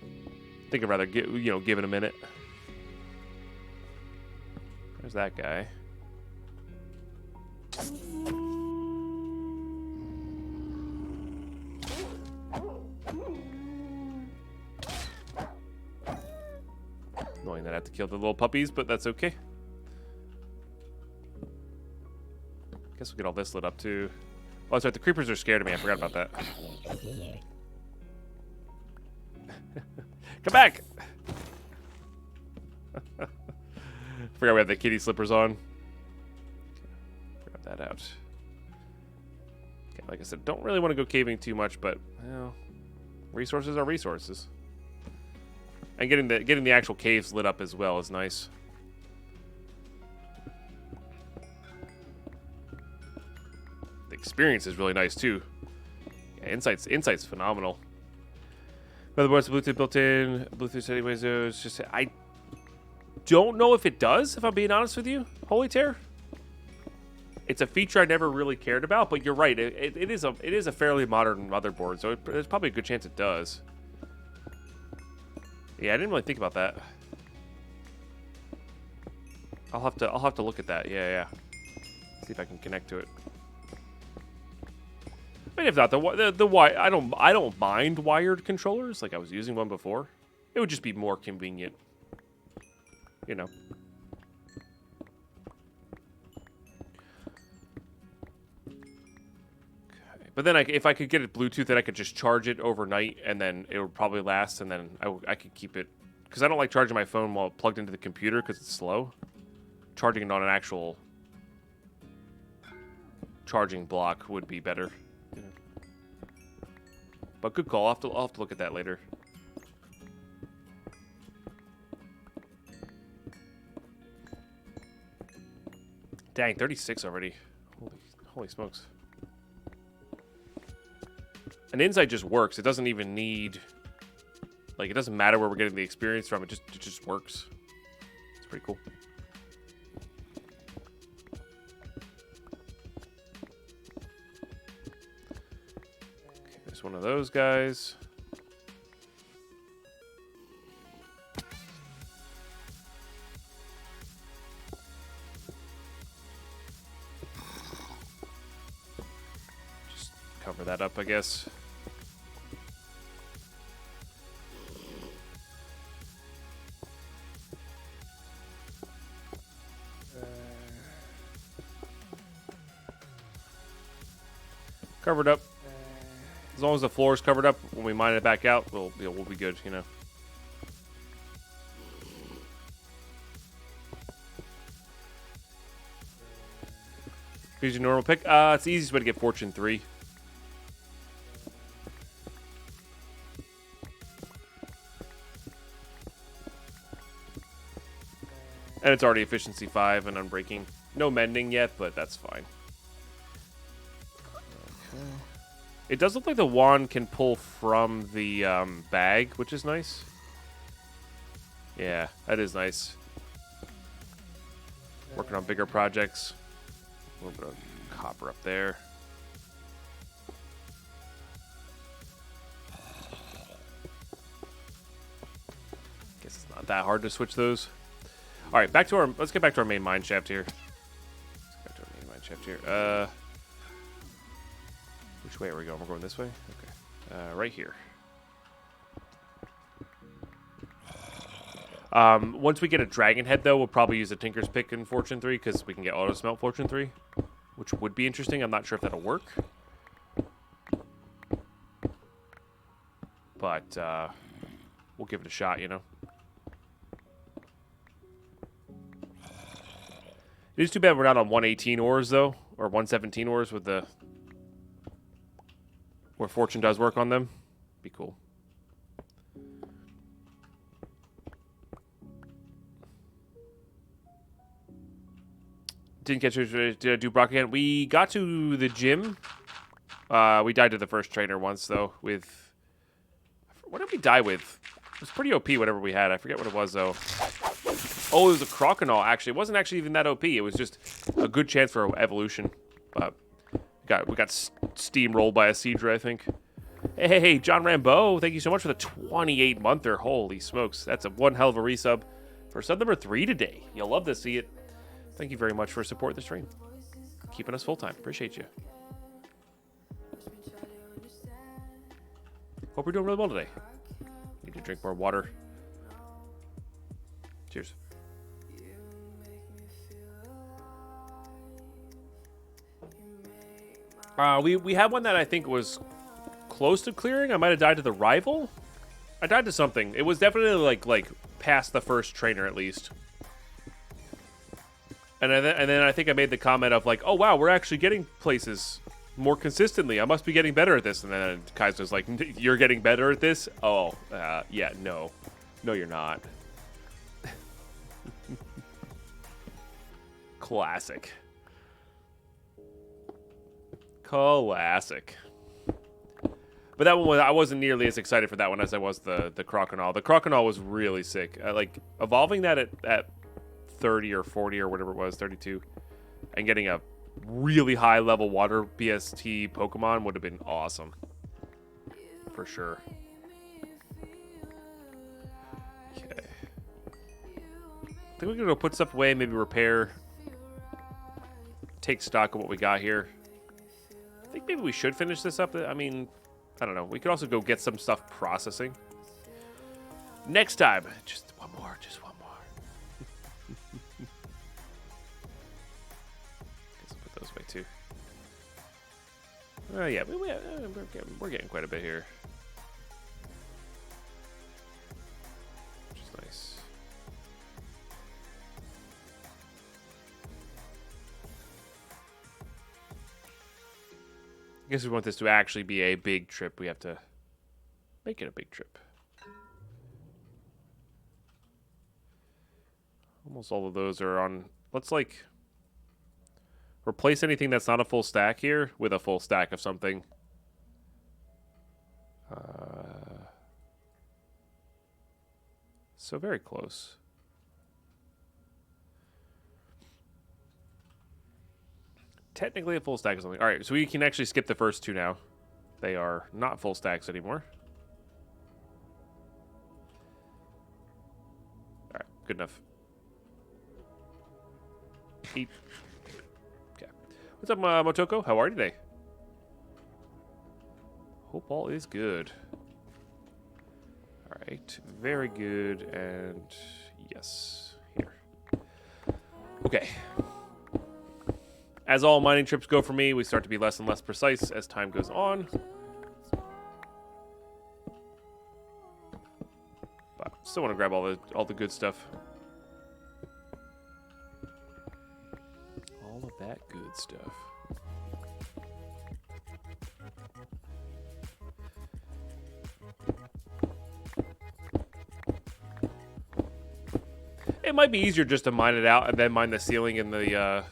I think I'd rather give it a minute. There's that guy. Annoying that I have to kill the little puppies, but that's okay. Guess we'll get all this lit up too. Oh, that's right. The creepers are scared of me. I forgot about that. Come back! Forgot we have the kitty slippers on. Grab that out. Okay, like I said, don't really want to go caving too much, but well, resources are resources. And getting the actual caves lit up as well is nice. The experience is really nice too. Yeah, insight's phenomenal. Motherboard's Bluetooth built in. Bluetooth anyways. It's just I don't know if it does, if I'm being honest with you, Holy Terror. It's a feature I never really cared about, but you're right. It is a fairly modern motherboard, so there's probably a good chance it does. Yeah, I didn't really think about that. I'll have to look at that. Yeah. See if I can connect to it. I mean, if not, I don't mind wired controllers like I was using one before. It would just be more convenient. You know. Okay. But then if I could get it Bluetooth, then I could just charge it overnight, and then it would probably last, and then I could keep it. Because I don't like charging my phone while plugged into the computer because it's slow. Charging it on an actual charging block would be better. Yeah. But good call. I'll have to look at that later. Dang, 36 already. Holy smokes. An insight just works. It doesn't even need... Like, it doesn't matter where we're getting the experience from. It just works. It's pretty cool. Okay, there's one of those guys. Just cover that up, I guess. Covered up. As long as the floor is covered up, when we mine it back out, we'll be good, you know. Use your normal pick. It's the easiest way to get Fortune 3. And it's already efficiency 5 and unbreaking. No mending yet, but that's fine. It does look like the wand can pull from the bag, which is nice. Yeah, that is nice. Working on bigger projects. A little bit of copper up there. Guess it's not that hard to switch those. All right, let's get back to our main mine shaft here. Which way are we going? We're going this way? Okay. Right here. Once we get a dragon head, though, we'll probably use a Tinker's Pick in Fortune 3 because we can get auto smelt Fortune 3, which would be interesting. I'm not sure if that'll work. But we'll give it a shot, you know. It is too bad we're not on 118 ores, though. Or 117 ores with the... where Fortune does work on them. Be cool. Didn't catch it. Did I do Brock again? We got to the gym. We died to the first trainer once, though, with... What did we die with? It was pretty OP, whatever we had. I forget what it was, though. Oh, it was a Croconaw, actually. It wasn't actually even that OP. It was just a good chance for evolution. But we got steamrolled by a Seadra, I think. Hey, John Rambeau, thank you so much for the 28-monther. Holy smokes. That's a one hell of a resub for sub number 3 today. You'll love to see it. Thank you very much for supporting the stream. Keeping us full-time. Appreciate you. Hope we're doing really well today. Need to drink more water. Cheers. We had one that I think was close to clearing. I might have died to the rival. I died to something. It was definitely like past the first trainer at least. And then I think I made the comment of like, oh wow, we're actually getting places more consistently. I must be getting better at this. And then Kaiser's like, you're getting better at this? Oh, yeah, no. No, you're not. Classic. Classic. But that one I wasn't nearly as excited for that one as I was the Croconaw. The Croconaw was really sick. Like evolving that at 30 or 40 or whatever it was, 32, and getting a really high level water BST Pokemon would have been awesome. For sure. Okay. I think we're gonna go put stuff away, maybe repair. Take stock of what we got here. I think maybe we should finish this up. I mean, I don't know. We could also go get some stuff processing. Next time. Just one more. Just one more. Guess I'll put those away too. Oh, yeah. We're getting quite a bit here. Which is nice. I guess we want this to actually be a big trip. We have to make it a big trip. Almost all of those are on. Let's like replace anything that's not a full stack here with a full stack of something. So very close. Technically a full stack of something. All right, so we can actually skip the first two now. They are not full stacks anymore. All right, good enough. Eat. Okay. What's up, Motoko? How are you today? Hope all is good. All right, very good, and yes, here. Okay. As all mining trips go for me, we start to be less and less precise as time goes on. But still want to grab all the good stuff. All of that good stuff. It might be easier just to mine it out and then mine the ceiling in the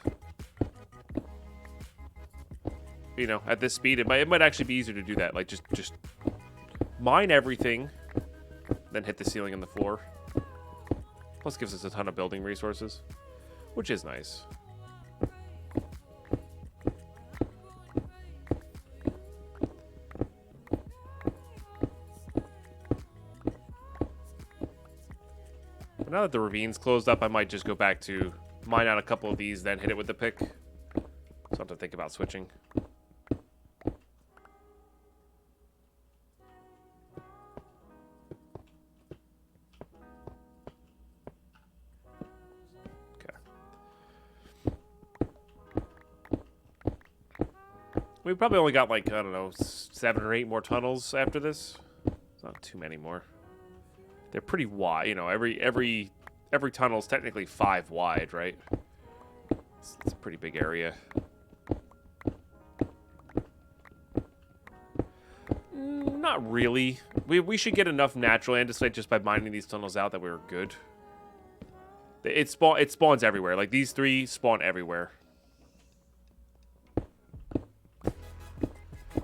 you know, at this speed, it might actually be easier to do that. Like, just mine everything, then hit the ceiling and the floor. Plus, gives us a ton of building resources, which is nice. But now that the ravine's closed up, I might just go back to mine out a couple of these, then hit it with the pick. So I have to think about switching. We probably only got like, I don't know, 7 or 8 more tunnels after this. It's not too many more. They're pretty wide, you know, every tunnel's technically 5 wide, right? It's a pretty big area. Not really. We should get enough natural andesite just by mining these tunnels out that we were good. It spawns everywhere. Like, these 3 spawn everywhere.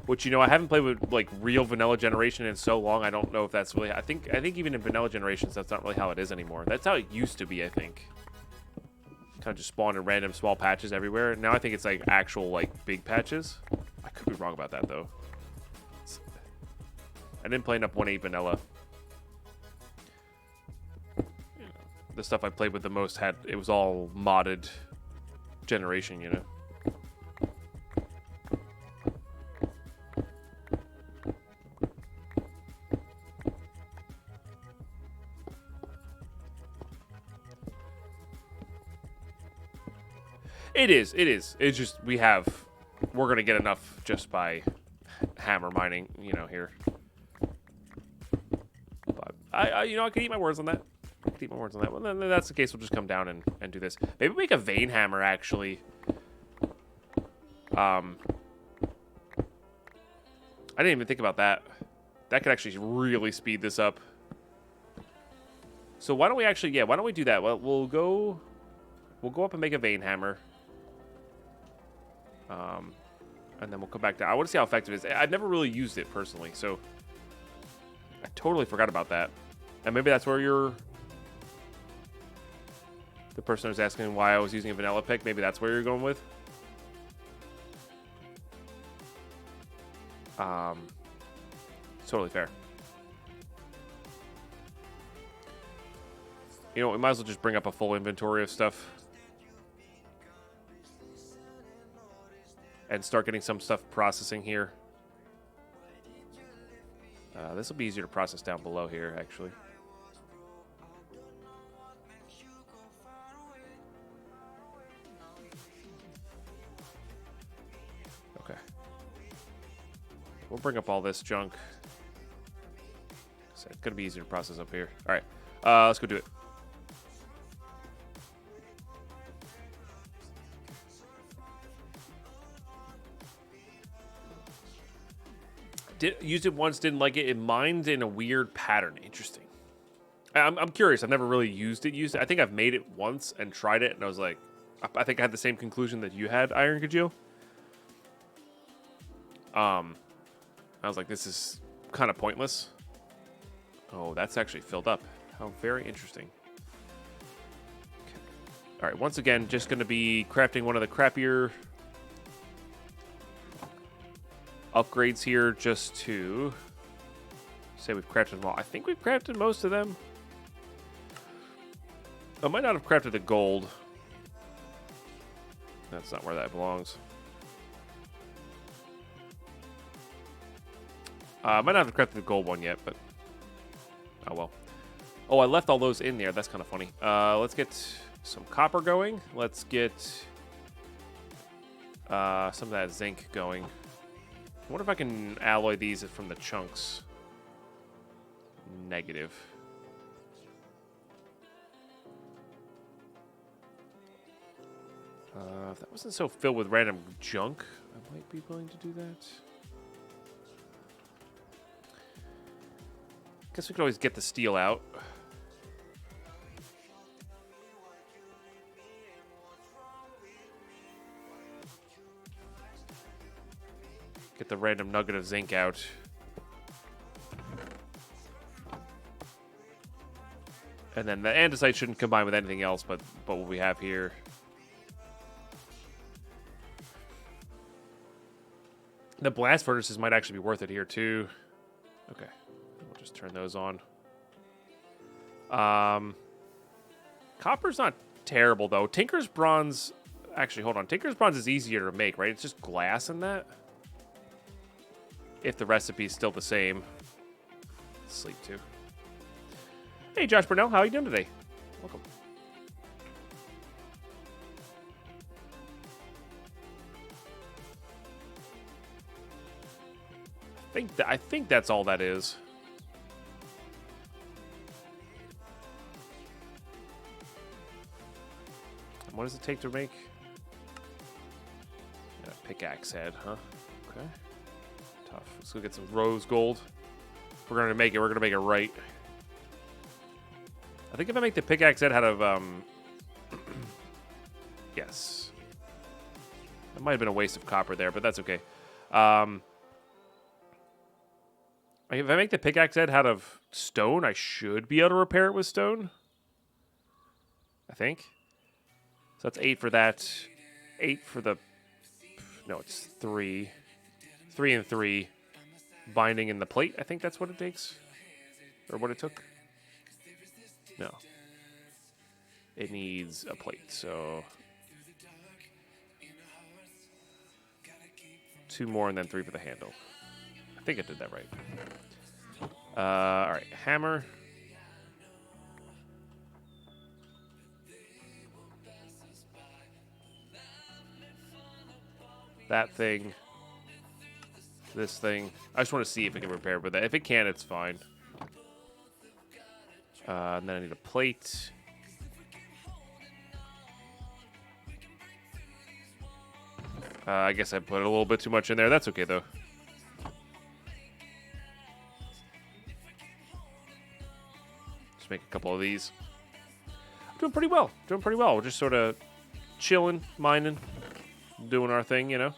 Which, you know, I haven't played with, like, real vanilla generation in so long. I don't know if that's really... I think even in vanilla generations, that's not really how it is anymore. That's how it used to be, I think. Kind of just spawn in random small patches everywhere. Now I think it's, like, actual, like, big patches. I could be wrong about that, though. I didn't play enough 1.8 vanilla. The stuff I played with the most it was all modded generation, you know. It is. It's just we're gonna get enough just by hammer mining, you know, here. But I could eat my words on that. Well, then that's the case. We'll just come down and do this. Maybe make a vein hammer, actually. I didn't even think about that. That could actually really speed this up. So why don't we actually, why don't we do that? Well, we'll go up and make a vein hammer. And then we'll come back down. I want to see how effective it is. I've never really used it personally, so I totally forgot about that. And maybe that's where the person was asking why I was using a vanilla pick. Maybe that's where you're going with. Totally fair. You know, we might as well just bring up a full inventory of stuff. And start getting some stuff processing here. This will be easier to process down below here, actually. Okay. We'll bring up all this junk. So it's going to be easier to process up here. All right. Let's go do it. Used it once, didn't like it. It mined in a weird pattern. Interesting. I'm curious. I've never really used it. I think I've made it once and tried it, and I was like, I think I had the same conclusion that you had, Iron Kajil. I was like, this is kind of pointless. Oh, that's actually filled up. How very interesting. Okay. All right, once again, just going to be crafting one of the crappier upgrades here just to say we've crafted them all. I think we've crafted most of them. I might not have crafted the gold. That's not where that belongs. I might not have crafted the gold one yet, but oh well. Oh, I left all those in there. That's kind of funny. Let's get some copper going. Let's get some of that zinc going. I wonder if I can alloy these from the chunks. Negative. If that wasn't so filled with random junk, I might be willing to do that. Guess we could always get the steel out. Get the random nugget of zinc out. And then the andesite shouldn't combine with anything else but what we have here. The blast furnaces might actually be worth it here too. Okay. We'll just turn those on. Copper's not terrible though. Tinker's bronze... Actually, hold on. Tinker's bronze is easier to make, right? It's just glass in that. If the recipe's still the same. Sleep too. Hey, Josh Burnell, how are you doing today? Welcome. I think that's all that is. What does it take to make? Pickaxe head, huh? Okay. Tough. Let's go get some rose gold. We're gonna make it. We're gonna make it right. I think if I make the pickaxe head out of yes, that might have been a waste of copper there, but that's okay. If I make the pickaxe head out of stone, I should be able to repair it with stone. I think. So that's 8 for that. 8 for the. No, it's 3. 3 and 3. Binding in the plate. I think that's what it takes, or what it took. No. It needs a plate, so 2 more and then 3 for the handle. I think I did that right. All right, hammer. That thing. This thing. I just want to see if it can repair with that. If it can, it's fine. And then I need a plate. I guess I put a little bit too much in there. That's okay, though. Just make a couple of these. Doing pretty well. Doing pretty well. We're just sort of chilling, mining, doing our thing, you know.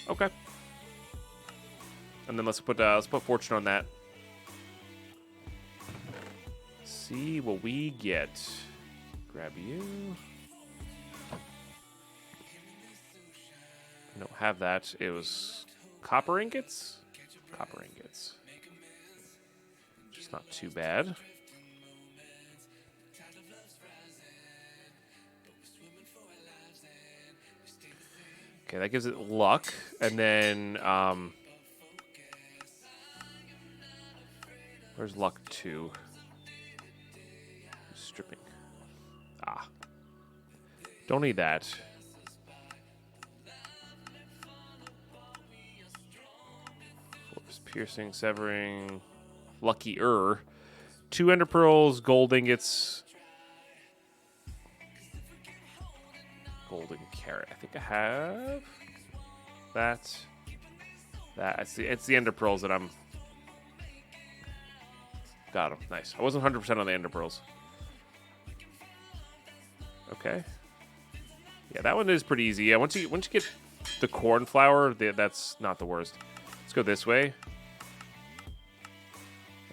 Okay. And then let's put fortune on that. See what we get. Grab you. I don't have that. It was copper ingots. Copper ingots. Just not too bad. Okay, that gives it luck, and then where's luck 2? Stripping. Ah, don't need that. Force piercing, severing, luckier. 2 ender pearls, gold ingots. Golden carrot. I think I have that. It's the ender pearls that I'm. Got them. Nice. I wasn't 100% on the ender pearls. Okay. Yeah, that one is pretty easy. Yeah, once you get the cornflower, that's not the worst. Let's go this way.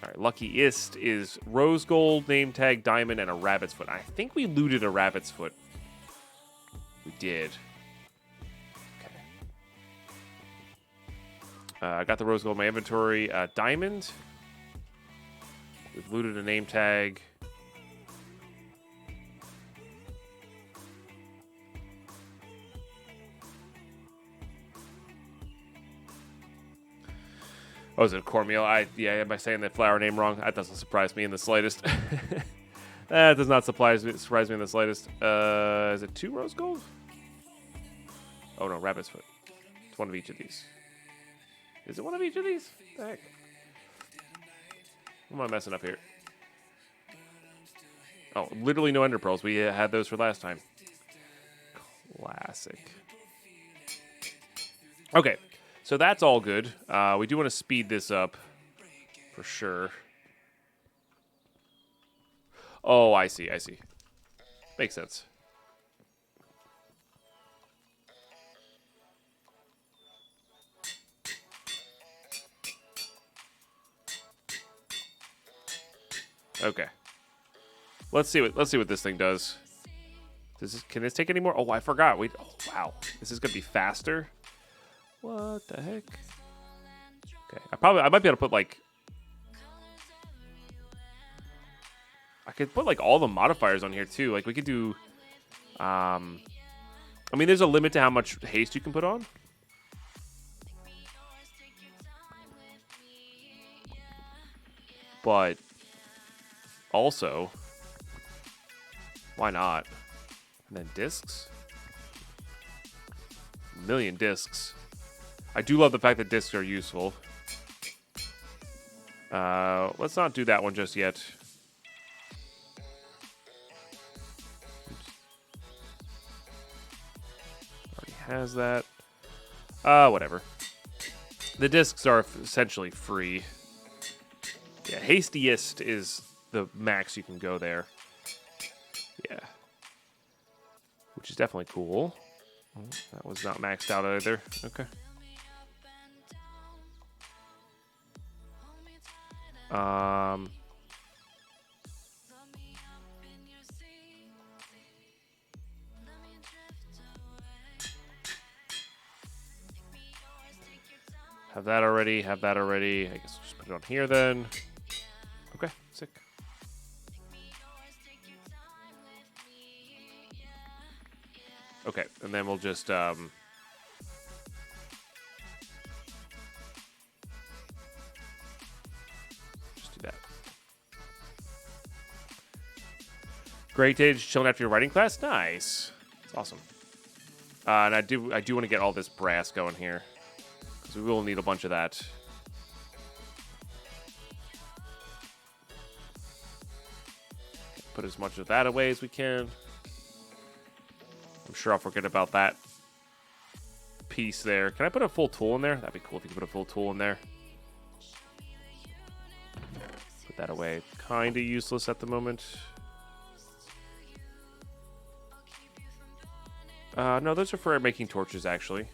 All right. Luckiest is rose gold, name tag, diamond, and a rabbit's foot. I think we looted a rabbit's foot. We did. Okay. I got the rose gold in my inventory. Diamond. We've looted a name tag. Oh, is it a cornmeal? Yeah, am I saying that flower name wrong? That doesn't surprise me in the slightest. That does not surprise me in the slightest. Is it 2 rose gold? Oh no, rabbit's foot. It's one of each of these. Is it one of each of these? What the heck? What am I messing up here? Oh, literally no ender pearls. We had those for last time. Classic. Okay, so that's all good. We do want to speed this up for sure. Oh, I see. Makes sense. Okay. Let's see what this thing does. Can this take any more? Oh, I forgot. Oh, wow. This is gonna be faster. What the heck? Okay. I might be able to put like. I could put like all the modifiers on here too. Like we could do. I mean, there's a limit to how much haste you can put on. But also, why not? And then discs. A million discs. I do love the fact that discs are useful. Let's not do that one just yet. Already has that. Whatever. The discs are essentially free. Yeah, hastiest is the max you can go there. Yeah. Which is definitely cool. Oh, that was not maxed out either. Okay. Have that already, have that already. I guess we'll just put it on here then. Okay, sick. Okay, and then we'll just just do that. Great day, just chilling after your writing class. Nice, it's awesome. And I do want to get all this brass going here because we will need a bunch of that. Put as much of that away as we can. I'm sure I'll forget about that piece there. Can I put a full tool in there? That'd be cool if you could put a full tool in there. Put that away. Kind of useless at the moment. No, those are for making torches, actually.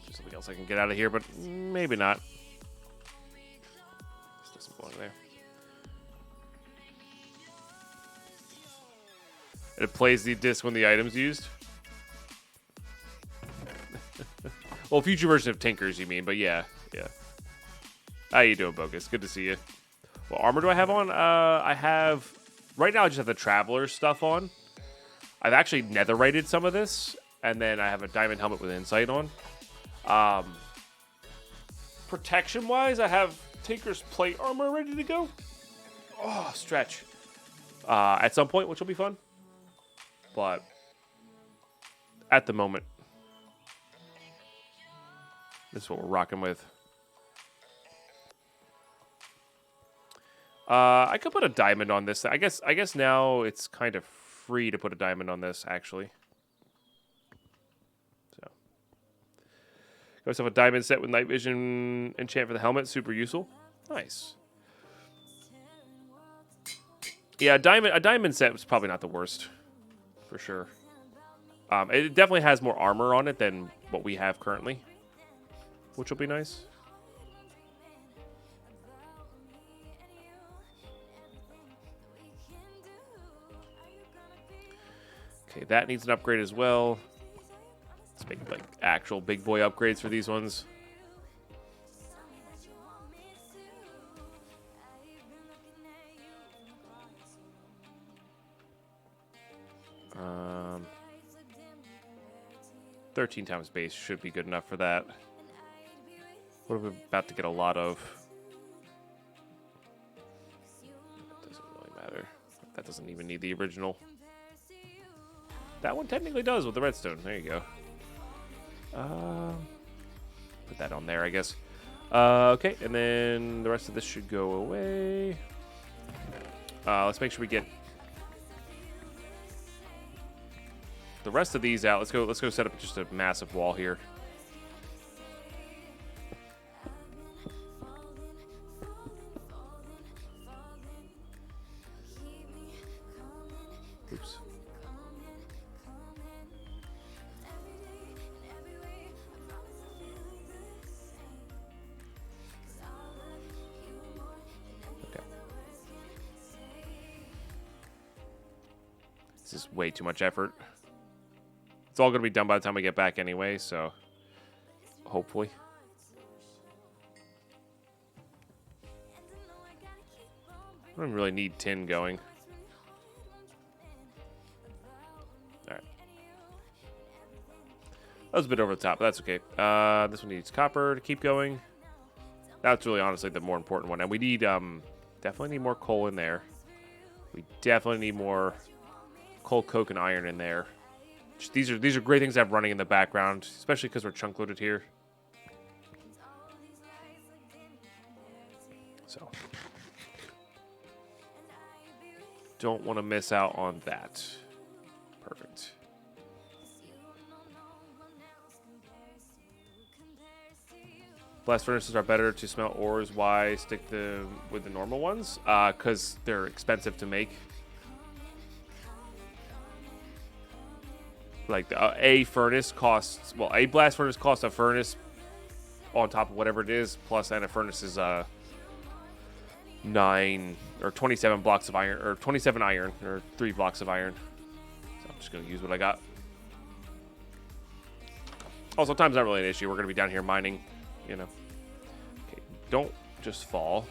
There's something else I can get out of here, but maybe not. This doesn't belong there. It plays the disc when the item's used. Well, future version of Tinkers, you mean? But yeah. How you doing, Bogus? Good to see you. What armor do I have on? I have... Right now, I just have the Traveler stuff on. I've actually netherrighted some of this. And then I have a diamond helmet with insight on. Protection-wise, I have Tinker's plate armor ready to go. Oh, stretch. At some point, which will be fun. But at the moment, this is what we're rocking with. I could put a diamond on this. I guess now it's kind of free to put a diamond on this, actually. So, got myself a diamond set with night vision enchant for the helmet. Super useful. Nice. Yeah, a diamond set was probably not the worst. For sure. It definitely has more armor on it than what we have currently, which will be nice. Okay, that needs an upgrade as well. Let's make like actual big boy upgrades for these ones. Um, 13 times base should be good enough for that. What are we about to get a lot of? That doesn't really matter. That doesn't even need the original. That one technically does with the redstone. There you go. Put that on there, I guess. Okay, and then the rest of this should go away. Let's make sure we get the rest of these out. Let's go set up just a massive wall here. Oops. Okay. This is way too much effort. It's all going to be done by the time we get back anyway, so hopefully. I don't really need tin going. All right. That was a bit over the top, but that's okay. This one needs copper to keep going. That's really honestly the more important one. And we need, definitely need more coal in there. We definitely need more coal, coke, and iron in there. These are great things to have running in the background, especially because we're chunk loaded here. So don't want to miss out on that. Perfect. Blast furnaces are better to smelt ores. Why stick with the normal ones? Because they're expensive to make. Like a furnace costs, well, a blast furnace costs a furnace on top of whatever it is, plus and a furnace is 9 or 27 blocks of iron, or 27 iron, or 3 blocks of iron. So I'm just gonna use what I got. Also, time's not really an issue. We're gonna be down here mining, you know. Okay, don't just fall.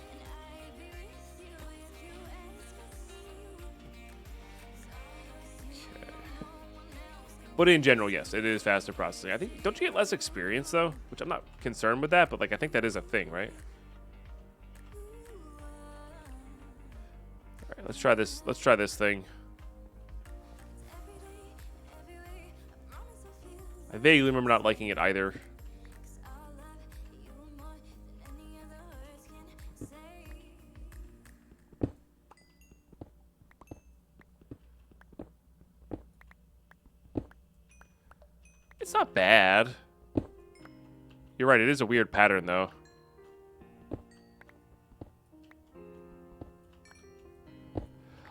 But in general, yes, it is faster processing. I think, don't you get less experience though? Which I'm not concerned with that, but like I think that is a thing, right? All right, let's try this. Let's try this thing. I vaguely remember not liking it either. It's not bad. You're right, it is a weird pattern, though.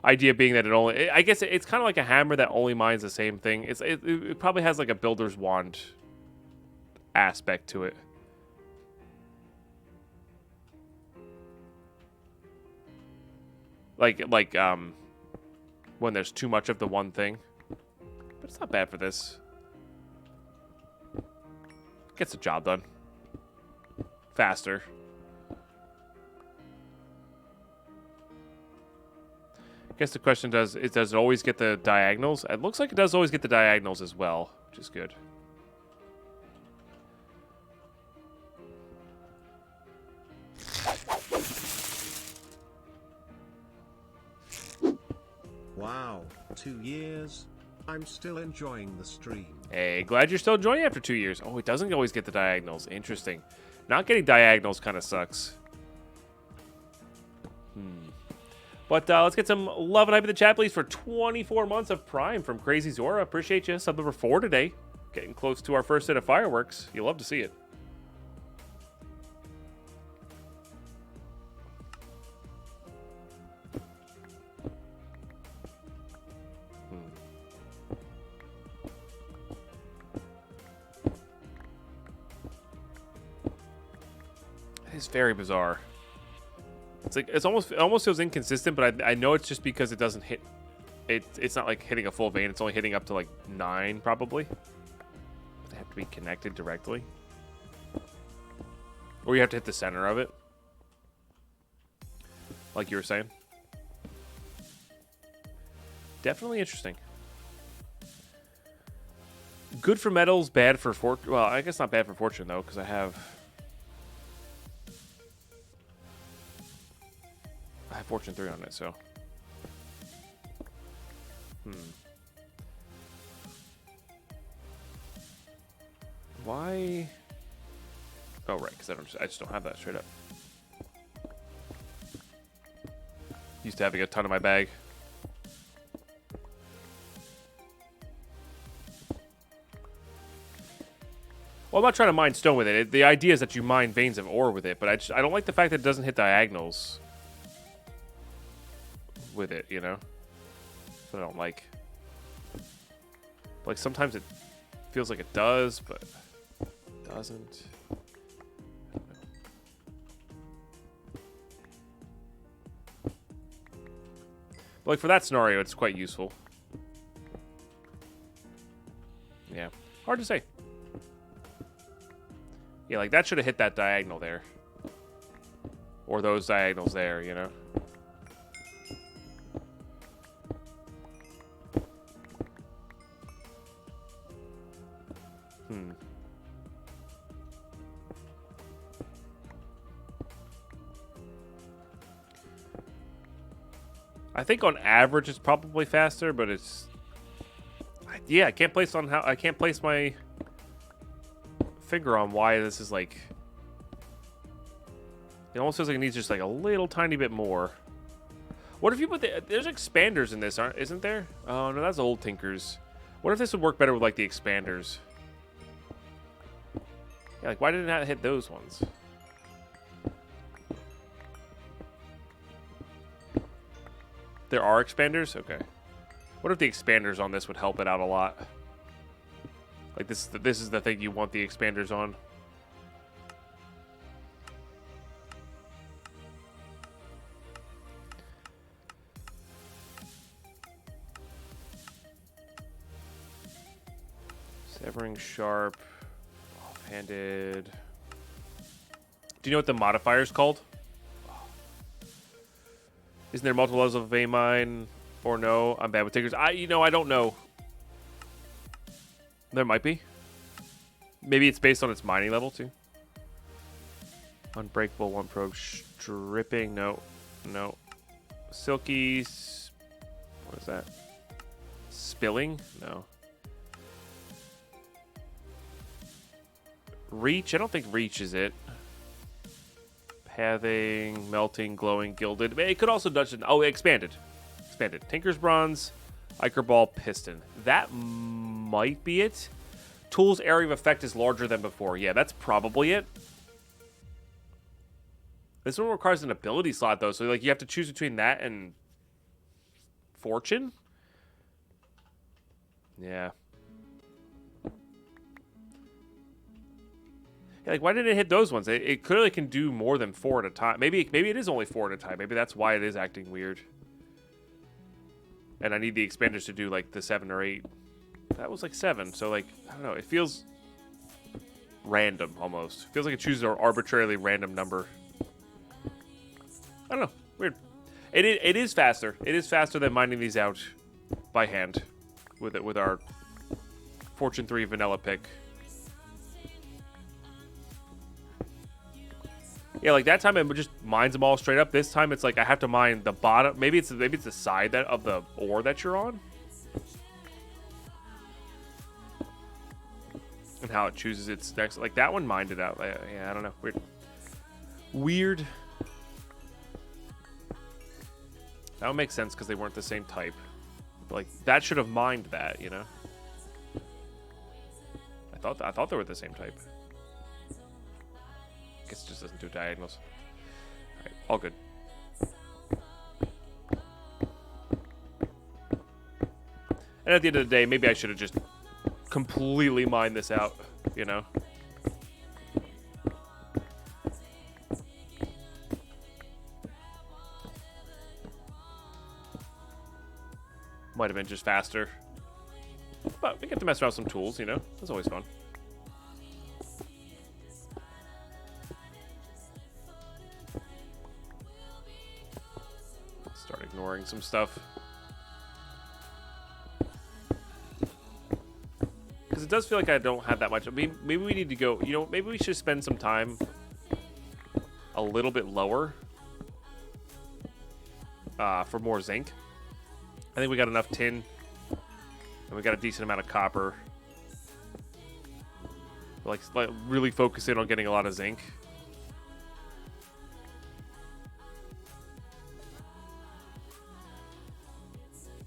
Idea being that it only... I guess it's kind of like a hammer that only mines the same thing. It probably has like a builder's wand aspect to it. Like when there's too much of the one thing. But it's not bad for this. Gets the job done. Faster. I guess the question does it always get the diagonals? It looks like it does always get the diagonals as well, which is good. Wow, 2 years. I'm still enjoying the stream. Hey, glad you're still enjoying after 2 years. Oh, it doesn't always get the diagonals. Interesting. Not getting diagonals kind of sucks. But let's get some love and hype in the chat, please, for 24 months of Prime from Crazy Zora. Appreciate you. Sub number 4 today. Getting close to our first set of fireworks. You'll love to see it. It's very bizarre. It's like it almost feels inconsistent, but I know it's just because it doesn't hit. It's not like hitting a full vein. It's only hitting up to like 9 probably. They have to be connected directly, or you have to hit the center of it, like you were saying. Definitely interesting. Good for metals, bad for fortune. Well, I guess not bad for fortune though, because I have fortune 3 on it, so. Why? Oh, right, because I just don't have that straight up. Used to having a ton in my bag. Well, I'm not trying to mine stone with it. The idea is that you mine veins of ore with it, but I don't like the fact that it doesn't hit diagonals with it, you know? That's what I don't like. Like, sometimes it feels like it does, but it doesn't. But like, for that scenario, it's quite useful. Yeah. Hard to say. Yeah, like, that should have hit that diagonal there. Or those diagonals there, you know? I think on average it's probably faster, but it's... Yeah, I can't place my finger on why this is like It almost feels like it needs just like a little tiny bit more. What if you put there's expanders in this, isn't there? Oh no, that's old Tinkers. What if this would work better with like the expanders? Yeah, like why did it not hit those ones? There are expanders? Okay. What if the expanders on this would help it out a lot? Like this is the thing you want the expanders on. Severing sharp, offhanded. Do you know what the modifier's called? Isn't there multiple levels of vein mine or no? I'm bad with tickers. I don't know. There might be. Maybe it's based on its mining level too. Unbreakable, one probe, stripping. No. Silky. What is that? Spilling? No. Reach? I don't think reach is it. Pathing, melting, glowing, gilded. It could also touch it. Oh, expanded. Tinker's Bronze, Ichor Ball, Piston. That might be it. Tool's area of effect is larger than before. Yeah, that's probably it. This one requires an ability slot, though. So, like, you have to choose between that and Fortune? Yeah. Like, why didn't it hit those ones? It clearly can do more than 4 at a time. Maybe it is only 4 at a time. Maybe that's why it is acting weird. And I need the expanders to do, like, the 7 or 8. That was, like, 7. So, like, I don't know. It feels random, almost. It feels like it chooses an arbitrarily random number. I don't know. Weird. It is faster. It is faster than mining these out by hand with our Fortune 3 vanilla pick. Yeah, like that time it just mines them all straight up. This time it's like I have to mine the bottom. Maybe it's the side of the ore that you're on, and how it chooses its next. Like that one mined it out. Yeah, I don't know. Weird. That would make sense because they weren't the same type. But like that should have mined that, you know. I thought they were the same type. Guess it just doesn't do diagonals. Alright, all good. And at the end of the day, maybe I should have just completely mined this out, you know? Might have been just faster. But we get to mess around with some tools, you know? That's always fun. Start ignoring some stuff. Because it does feel like I don't have that much. I mean, maybe we need to go, you know, maybe we should spend some time a little bit lower for more zinc. I think we got enough tin. And we got a decent amount of copper. Like really focus in on getting a lot of zinc.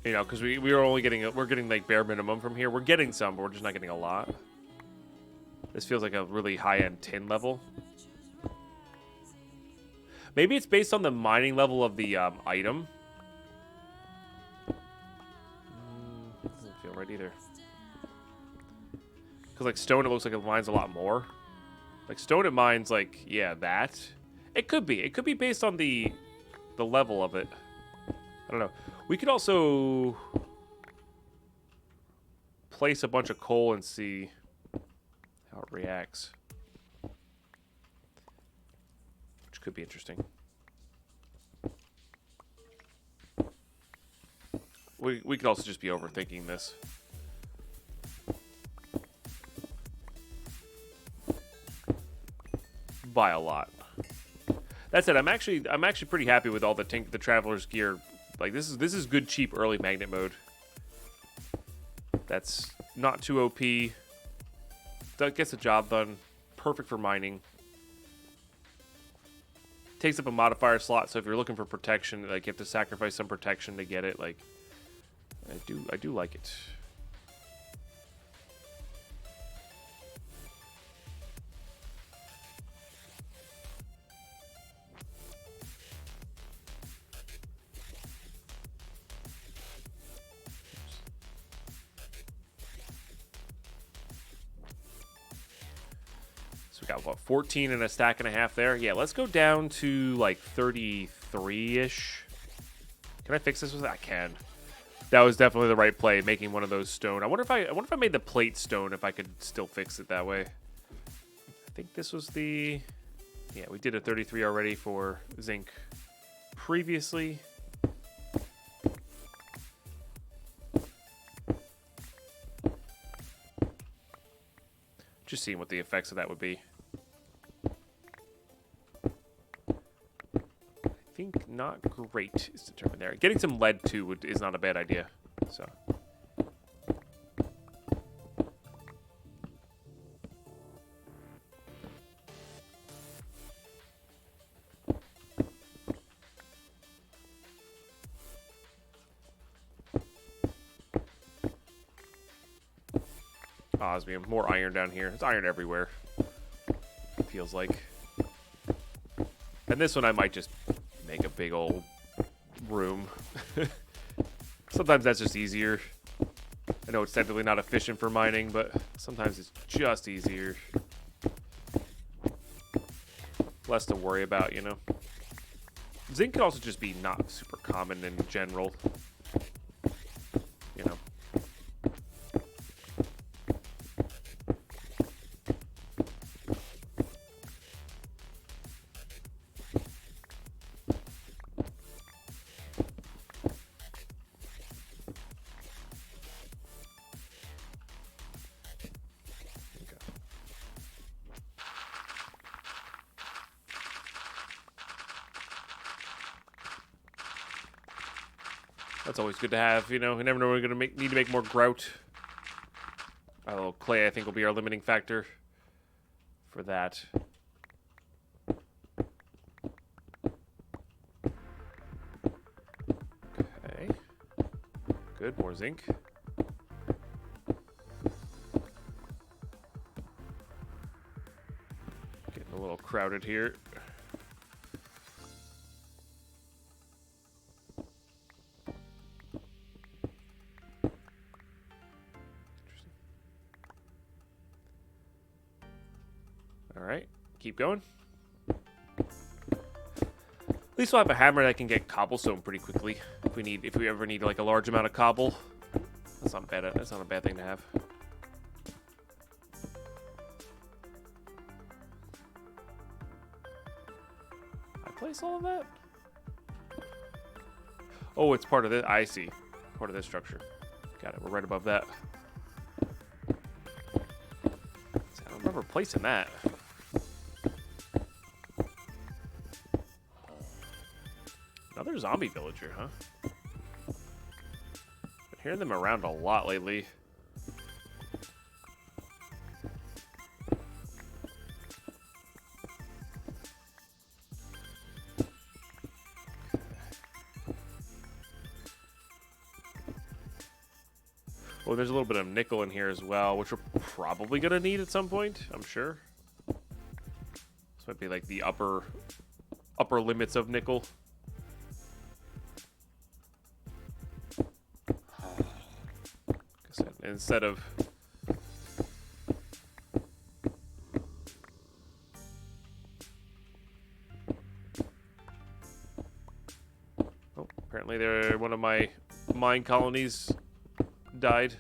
You know, because we are only getting we're getting like bare minimum from here. We're getting some, but we're just not getting a lot. This feels like a really high-end tin level. Maybe it's based on the mining level of the item. Doesn't feel right either. Because like stone, it looks like it mines a lot more. Like stone, it mines like that. It could be. It could be based on the level of it. I don't know. We could also place a bunch of coal and see how it reacts. Which could be interesting. We could also just be overthinking this. By a lot. That said, I'm actually pretty happy with all the Traveler's gear. Like this is good cheap early magnet mode. That's not too OP. That gets the job done. Perfect for mining. takes up a modifier slot, so if you're looking for protection, like, you have to sacrifice some protection to get it. Like, I do like it. We got, what, 14 and a stack and a half there? Yeah, let's go down to, like, 33-ish. Can I fix this with that? I can. That was definitely the right play, making one of those stone. I wonder if I made the plate stone, if I could still fix it that way. I think this was the... Yeah, we did a 33 already for zinc previously. Just seeing what the effects of that would be. I think not great is determined there. Getting some lead too is not a bad idea. So. Osmium, more iron down here. It's iron everywhere. It feels like. And this one I might just make a big old room. Sometimes that's just easier. I know it's technically not efficient for mining, but sometimes it's just easier. Less to worry about, you know. Zinc could also just be not super common in general. You know. That's always good to have, you know. You never know when we're going to need to make more grout. A little clay, I think, will be our limiting factor for that. Okay. Good, more zinc. Getting a little crowded here. Keep going. At least we'll have a hammer that can get cobblestone pretty quickly if we ever need like a large amount of cobble. That's not bad. That's not a bad thing to have. I place all of that. Oh, it's part of this. I see. Part of this structure. Got it. We're right above that. I don't remember placing that. Another zombie villager, huh? Been hearing them around a lot lately. Oh, there's a little bit of nickel in here as well, which we're probably going to need at some point, I'm sure. This might be like the upper limits of nickel. Instead of apparently one of my mine colonies died.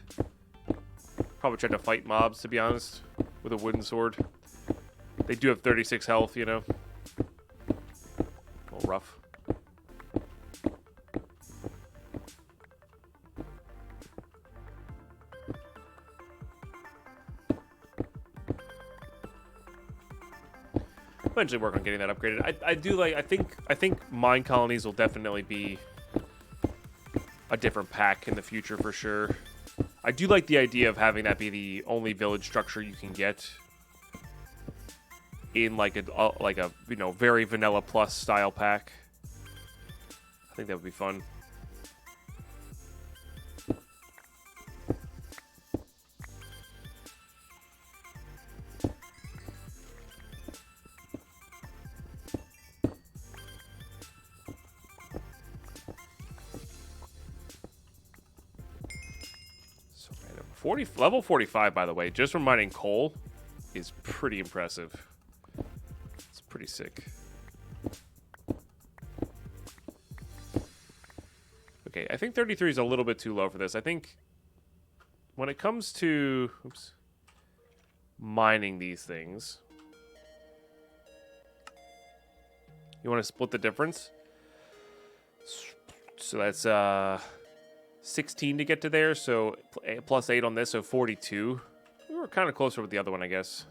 Probably tried to fight mobs, to be honest, with a wooden sword. They do have 36 health, you know. A little rough. Eventually work on getting that upgraded. I think mine colonies will definitely be a different pack in the future for sure. I do like the idea of having that be the only village structure you can get. in like a very vanilla plus style pack. I think that would be fun. Level 45, by the way, just from mining coal, is pretty impressive. It's pretty sick. Okay, I think 33 is a little bit too low for this. I think when it comes to mining these things, you want to split the difference. So that's 16 to get to there, so plus 8 on this, so 42. We were kind of closer with the other one, I guess.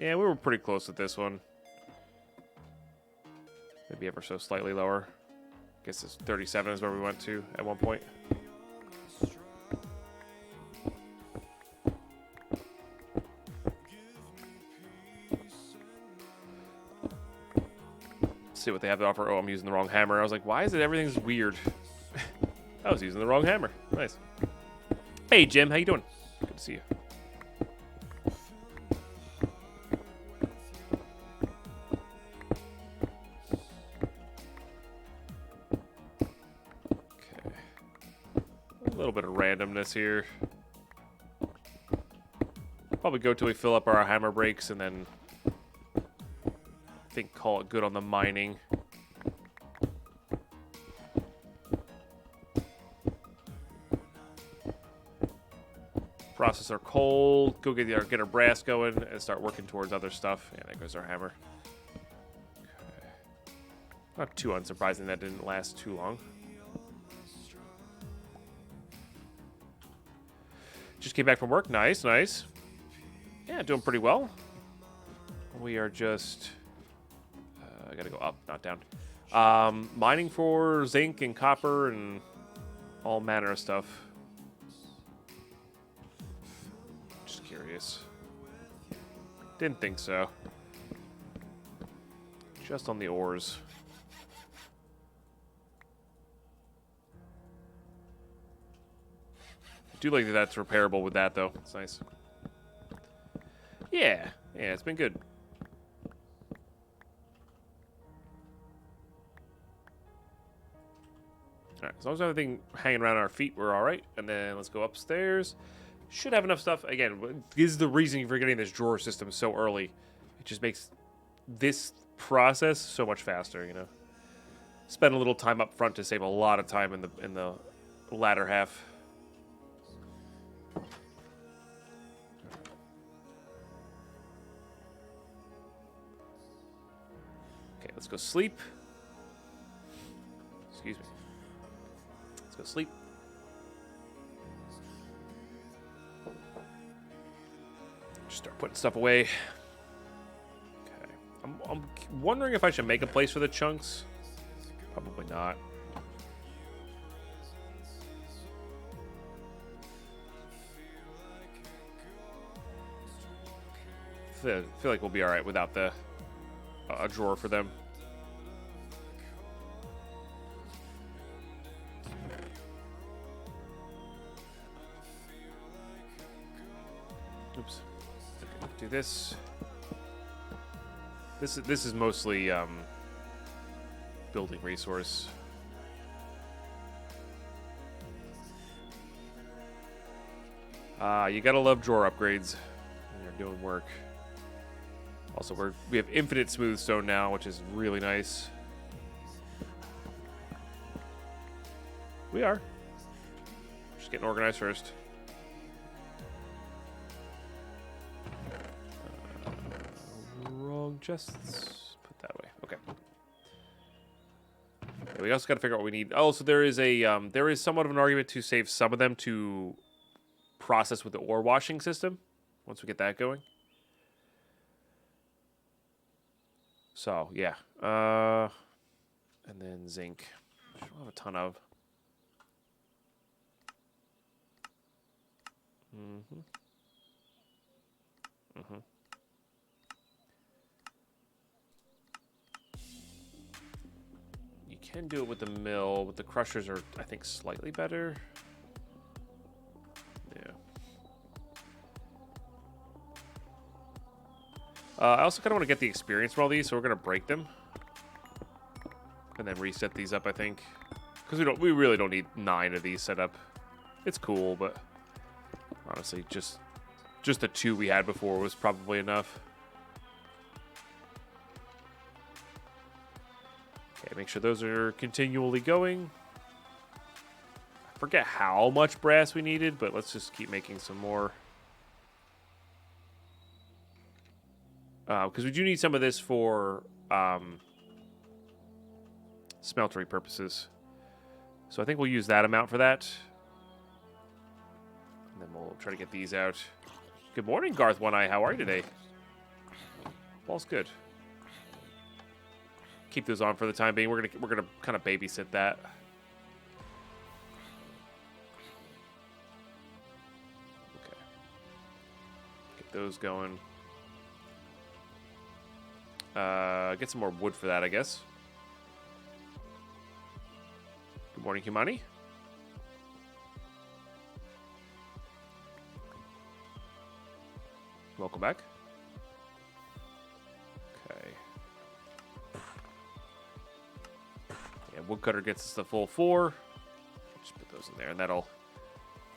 Yeah, we were pretty close with this one. Maybe ever so slightly lower. I guess it's 37 is where we went to at one point. See what they have to offer. Oh, I'm using the wrong hammer. I was like, why is it everything's weird? I was using the wrong hammer. Nice. Hey, Jim. How you doing? Good to see you. Okay. A little bit of randomness here. Probably go till we fill up our hammer breaks and then I think call it good on the mining. Process our coal, go get our brass going, and start working towards other stuff. Yeah, there goes our hammer. Okay. Not too unsurprising that didn't last too long. Just came back from work. Nice, nice. Yeah, doing pretty well. We are just... I gotta go up, not down. Mining for zinc and copper and all manner of stuff. Just curious. Didn't think so. Just on the ores. I do like that that's repairable with that, though. It's nice. Yeah, it's been good. Alright, as long as everything hanging around our feet, we're alright. And then let's go upstairs. Should have enough stuff. Again, this is the reason for getting this drawer system so early. It just makes this process so much faster, you know. Spend a little time up front to save a lot of time in the latter half. Okay, let's go sleep. Excuse me. Let's go sleep. Just start putting stuff away. Okay. I'm wondering if I should make a place for the chunks. Probably not. I feel like we'll be alright without the a drawer for them. Oops. Okay, do this. This is mostly building resource. You gotta love drawer upgrades when you're doing work. Also, we have infinite smooth stone now, which is really nice. We are. Just getting organized first. Wrong chests. Put that away. Okay. Okay, we also got to figure out what we need. Oh, so there is somewhat of an argument to save some of them to process with the ore washing system once we get that going. So, yeah. And then zinc. Which I don't have a ton of. Mm-hmm. Mm-hmm. You can do it with the mill, but the crushers are, I think, slightly better. Yeah. I also kind of want to get the experience from all these, so we're gonna break them and then reset these up. I think because we really don't need 9 of these set up. It's cool, but honestly, just the 2 we had before was probably enough. Okay, make sure those are continually going. I forget how much brass we needed, but let's just keep making some more. Because we do need some of this for smeltery purposes. So I think we'll use that amount for that. And then we'll try to get these out. Good morning, Garth One Eye. How are you today? All's good. Keep those on for the time being. We're gonna kind of babysit that. Okay. Get those going. Get some more wood for that, I guess. Good morning, Humani. Welcome back. Okay. Yeah, woodcutter gets us the full 4. Just put those in there, and that'll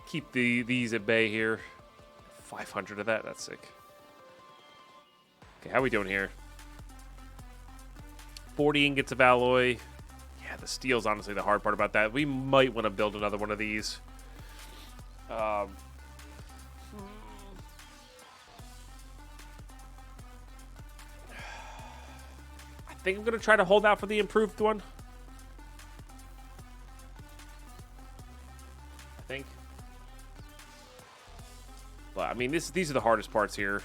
keep these at bay here. 500 of that. That's sick. Okay, how we doing here? 40 ingots of alloy. Yeah, the steel's honestly the hard part about that. We might want to build another one of these. I think I'm going to try to hold out for the improved one. I think. But, I mean, these are the hardest parts here.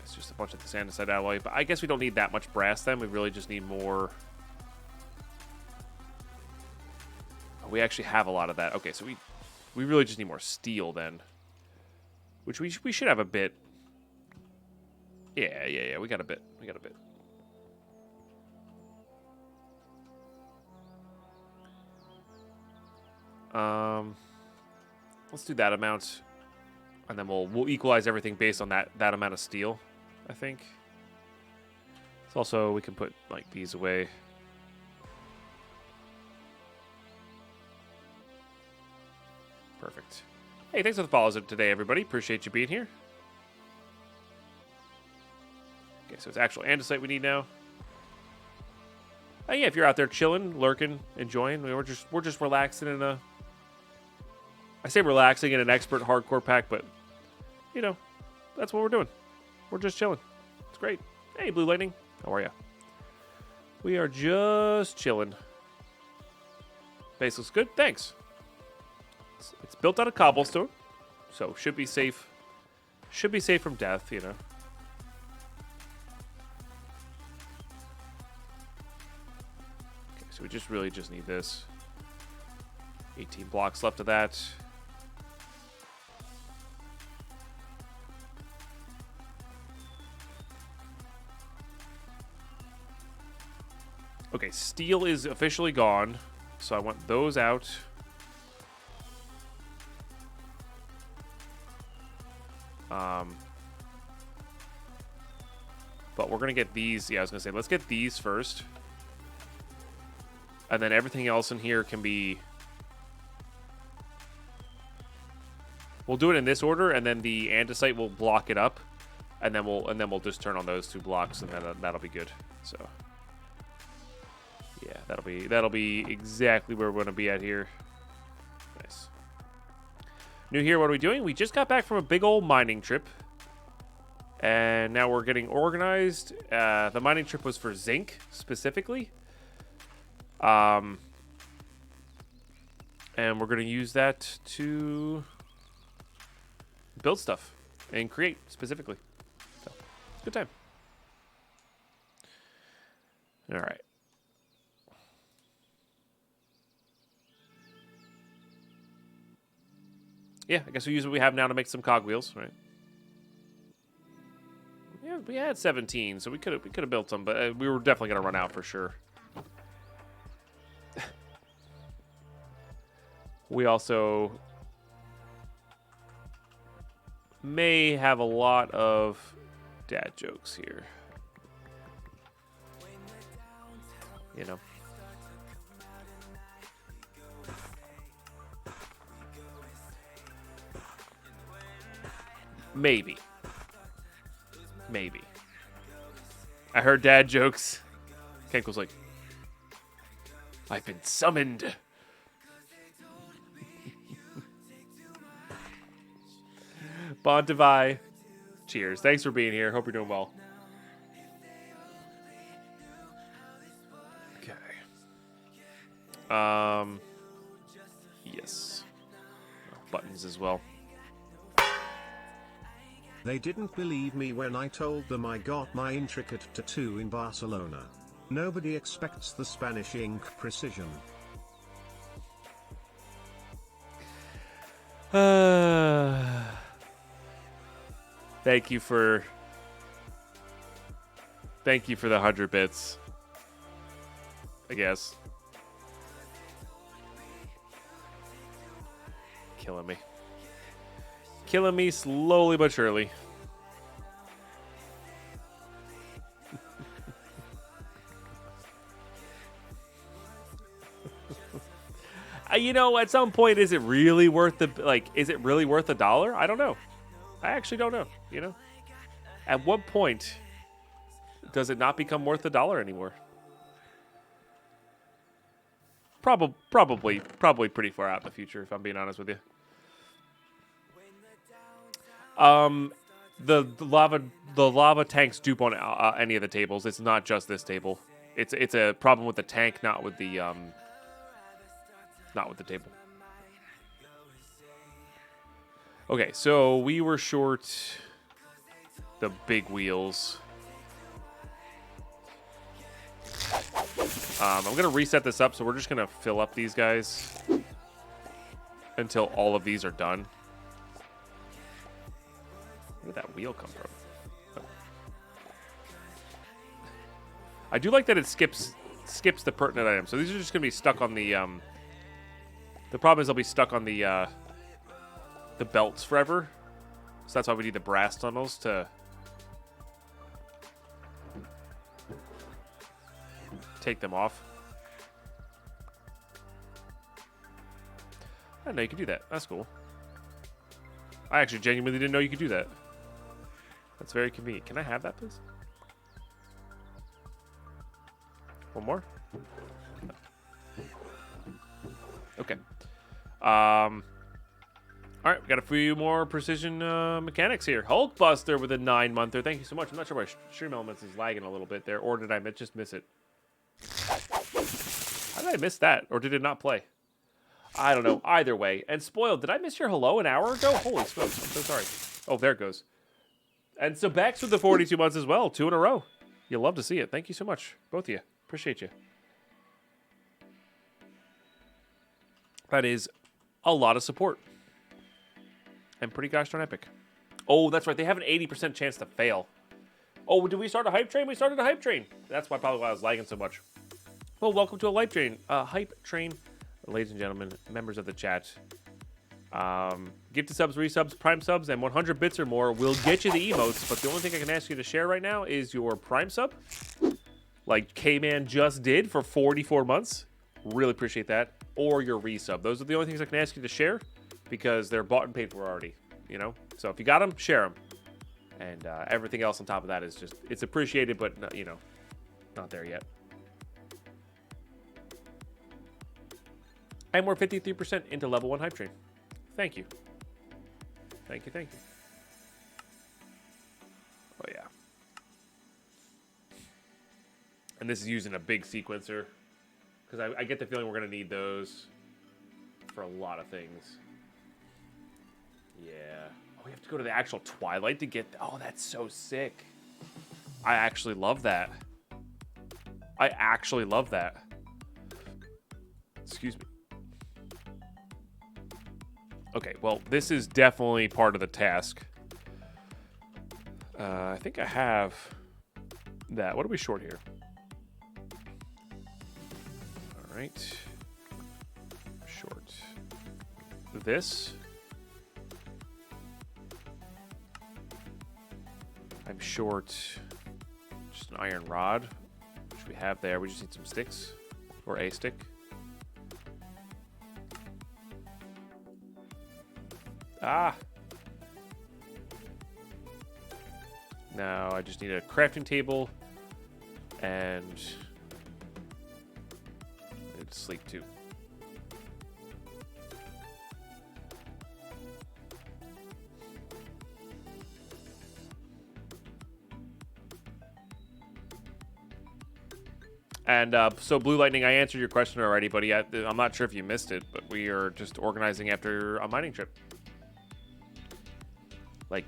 It's just a bunch of this andesite alloy. But I guess we don't need that much brass then. We really just need more. Oh, we actually have a lot of that. Okay, so we really just need more steel then. Which we should have a bit. Yeah. We got a bit. Let's do that amount. And then we'll equalize everything based on that amount of steel, I think. So also we can put like these away. Perfect. Hey, thanks for the follows today, everybody. Appreciate you being here. Okay, so it's actual andesite we need now. Yeah, if you're out there chilling, lurking, enjoying, we're just relaxing in a. I say relaxing in an expert hardcore pack, but you know, that's what we're doing. We're just chilling. It's great. Hey, Blue Lightning, how are you? We are just chilling. Base looks good. Thanks. It's built out of cobblestone, so should be safe. Should be safe from death, you know. Okay, so we really just need this. 18 blocks left of that. Okay, steel is officially gone, so I want those out. But we're going to get these. Yeah, I was going to say, let's get these first. And then everything else in here can be... We'll do it in this order, and then the andesite will block it up. And then we'll just turn on those 2 blocks, and then that'll be good. So... yeah, that'll be exactly where we're going to be at here. Nice. New here, what are we doing? We just got back from a big old mining trip. And now we're getting organized. The mining trip was for zinc, specifically. And we're going to use that to build stuff and create, specifically. So, good time. All right. Yeah, I guess we use what we have now to make some cogwheels, right? Yeah, we had 17, so we could have built some, but we were definitely gonna run out for sure. We also may have a lot of dad jokes here. You know. Maybe. Maybe. I heard dad jokes. Kenko's like, I've been summoned. Bontavai. Cheers. Thanks for being here. Hope you're doing well. Okay. Yes. Buttons as well. They didn't believe me when I told them I got my intricate tattoo in Barcelona. Nobody expects the Spanish ink precision. Thank you for the 100 bits. I guess. Killing me. Killing me slowly but surely. You know, at some point, is it really worth is it really worth $1? I don't know. I actually don't know, you know? At what point does it not become worth $1 anymore? Probably pretty far out in the future, if I'm being honest with you. The lava tanks dupe on any of the tables. It's not just this table. It's a problem with the tank, not with the table. Okay, so we were short the big wheels. I'm going to reset this up, so we're just going to fill up these guys until all of these are done. Where did that wheel come from? Oh. I do like that it skips the pertinent items. So these are just going to be stuck on the problem is they'll be stuck on the belts forever. So that's why we need the brass tunnels to take them off. I didn't know you could do that. That's cool. I actually genuinely didn't know you could do that. That's very convenient. Can I have that, please? One more? Okay. All right, we got a few more precision mechanics here. Hulkbuster with a 9-monther. Thank you so much. I'm not sure why Stream Elements is lagging a little bit there, or did I just miss it? How did I miss that, or did it not play? I don't know. Either way. And Spoiled, did I miss your hello an hour ago? Holy smokes, I'm so sorry. Oh, there it goes. And so Bex with the 42 months as well. 2 in a row. You'll love to see it. Thank you so much, both of you. Appreciate you. That is a lot of support. And pretty gosh darn epic. Oh, that's right. They have an 80% chance to fail. Oh, did we start a hype train? We started a hype train. That's probably why I was lagging so much. Well, welcome to a hype train. Ladies and gentlemen, members of the chat. Gifted subs, resubs, prime subs, and 100 bits or more will get you the emotes, but the only thing I can ask you to share right now is your prime sub. Like K-Man just did for 44 months. Really appreciate that. Or your resub. Those are the only things I can ask you to share because they're bought and paid for already, you know? So if you got them, share them. And everything else on top of that is just, it's appreciated, but, you know, not there yet. And we're 53% into level 1 hype train. Thank you. Thank you, thank you. Oh, yeah. And this is using a big sequencer. Because I get the feeling we're going to need those for a lot of things. Yeah. Oh, we have to go to the actual Twilight to get... Oh, that's so sick. I actually love that. I actually love that. Excuse me. Okay, well, this is definitely part of the task. I think I have that. What are we short here? All right. Short this. I'm short just an iron rod, which we have there. We just need some sticks or a stick. Ah. Now I just need a crafting table and I need to sleep too. And so Blue Lightning, I answered your question already, buddy. I'm not sure if you missed it, but we are just organizing after a mining trip. Like,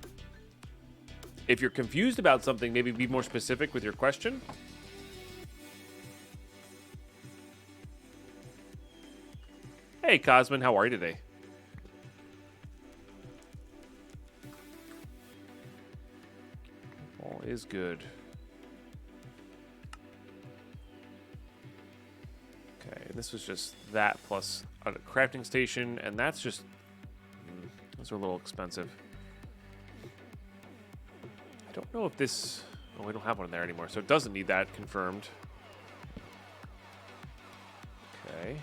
if you're confused about something, maybe be more specific with your question. Hey, Cosmin, how are you today? All is good. Okay, and this was just that plus a crafting station, and that's just... those are a little expensive. I don't know if this... oh, we don't have one in there anymore, so it doesn't need that confirmed. Okay.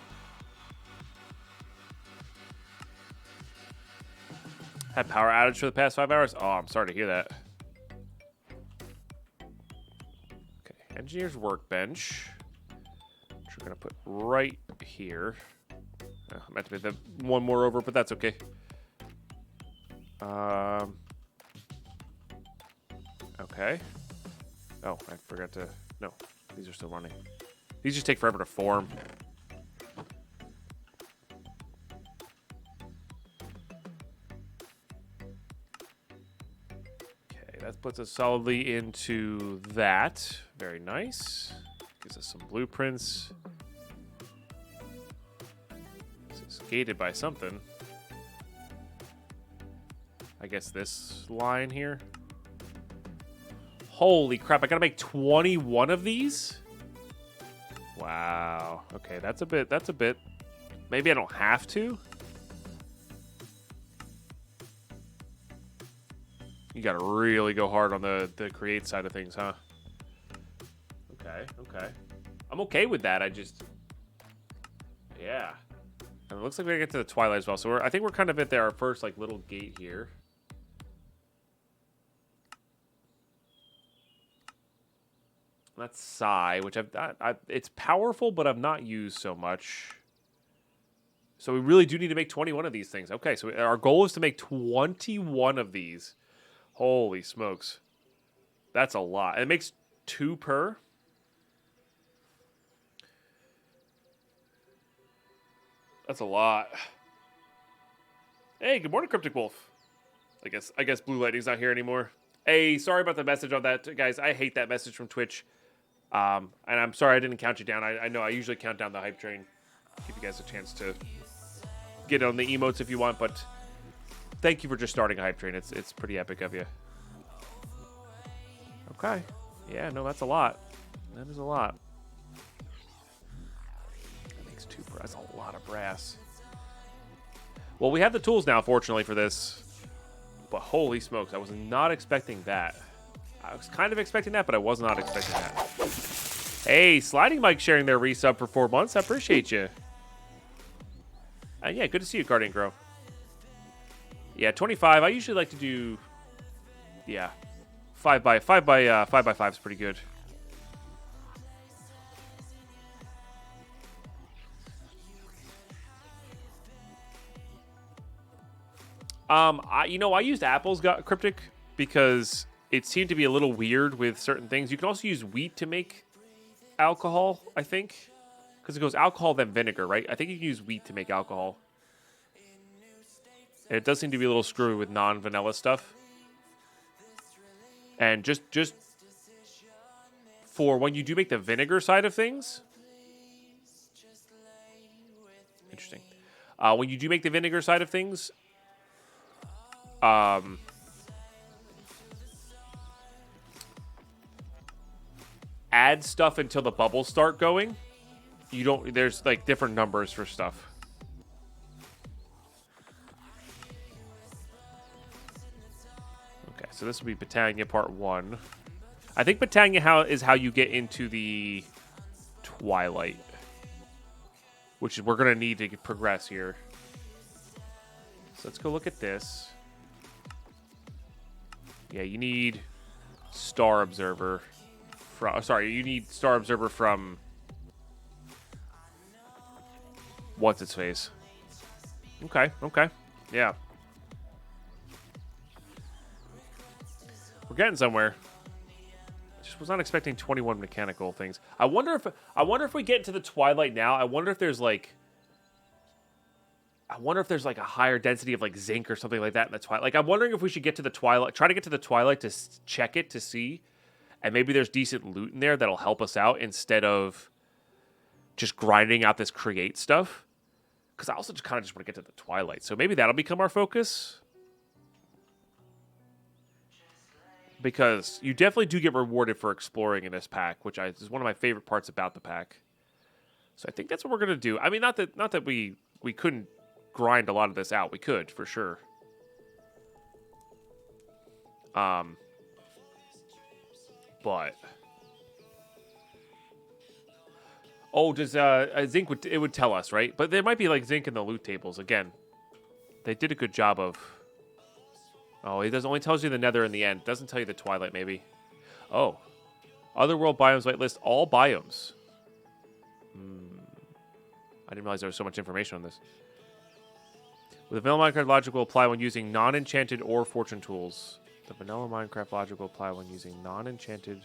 Had power outage for the past 5 hours? Oh, I'm sorry to hear that. Okay, engineer's workbench. Which we're going to put right here. Oh, I meant to make that one more over, but that's okay. Okay. Oh, I forgot to... no, these are still running. These just take forever to form. Okay, that puts us solidly into that. Very nice. Gives us some blueprints. This is gated by something. I guess this line here. Holy crap, I gotta make 21 of these? Wow. Okay, that's a bit. Maybe I don't have to? You gotta really go hard on the create side of things, huh? Okay. I'm okay with that, I just... yeah. And it looks like we gotta get to the Twilight as well, so I think we're kind of at our first, like, little gate here. That's Psi, which it's powerful, but I've not used so much. So we really do need to make 21 of these things. Okay, so our goal is to make 21 of these. Holy smokes. That's a lot. It makes 2 per. That's a lot. Hey, good morning, Cryptic Wolf. I guess Blue Lightning's not here anymore. Hey, sorry about the message on that, guys. I hate that message from Twitch. And I'm sorry I didn't count you down. I know I usually count down the hype train. Give you guys a chance to get on the emotes if you want, but thank you for just starting a hype train. It's pretty epic of you. Okay. Yeah, no, that's a lot. That is a lot. That makes 2 per. That's a lot of brass. Well, we have the tools now, fortunately, for this. But holy smokes, I was not expecting that. I was kind of expecting that, but I was not expecting that. Hey, Sliding Mike sharing their resub for 4 months. I appreciate you. Yeah, good to see you, Guardian Grow. Yeah, 25. I usually like to do, yeah, 5 by 5 is pretty good. I used Apple's Cryptic because it seemed to be a little weird with certain things. You can also use wheat to make alcohol, I think. Because it goes alcohol, then vinegar, right? I think you can use wheat to make alcohol. And it does seem to be a little screwy with non-vanilla stuff. And just for when you do make the vinegar side of things... interesting. When you do make the vinegar side of things, add stuff until the bubbles start going. You don't. There's like different numbers for stuff. Okay, so this will be Britannia Part 1. I think Britannia is how you get into the Twilight, which is we're gonna need to progress here. So let's go look at this. Yeah, you need Star Observer. You need Star Observer from what's its face. Okay, yeah. We're getting somewhere. Just was not expecting 21 mechanical things. I wonder if we get into the Twilight now. I wonder if there's like a higher density of like zinc or something like that in the Twilight. Like I'm wondering if we should get to the Twilight, try to get to the Twilight to check it to see, and maybe there's decent loot in there that'll help us out instead of just grinding out this create stuff. Because I also just kind of want to get to the Twilight, so maybe that'll become our focus. Because you definitely do get rewarded for exploring in this pack, which is one of my favorite parts about the pack. So I think that's what we're gonna do. I mean, not that we couldn't grind a lot of this out. We could for sure. But does zinc would tell us, right? But there might be like zinc in the loot tables again. They did a good job of. Oh, it only tells you the Nether in the end. It doesn't tell you the Twilight, maybe. Oh. Otherworld biomes whitelist all biomes. I didn't realize there was so much information on this. With the vanilla Minecraft logic will apply when using non-enchanted or fortune tools. The vanilla Minecraft logic will apply when using non-enchanted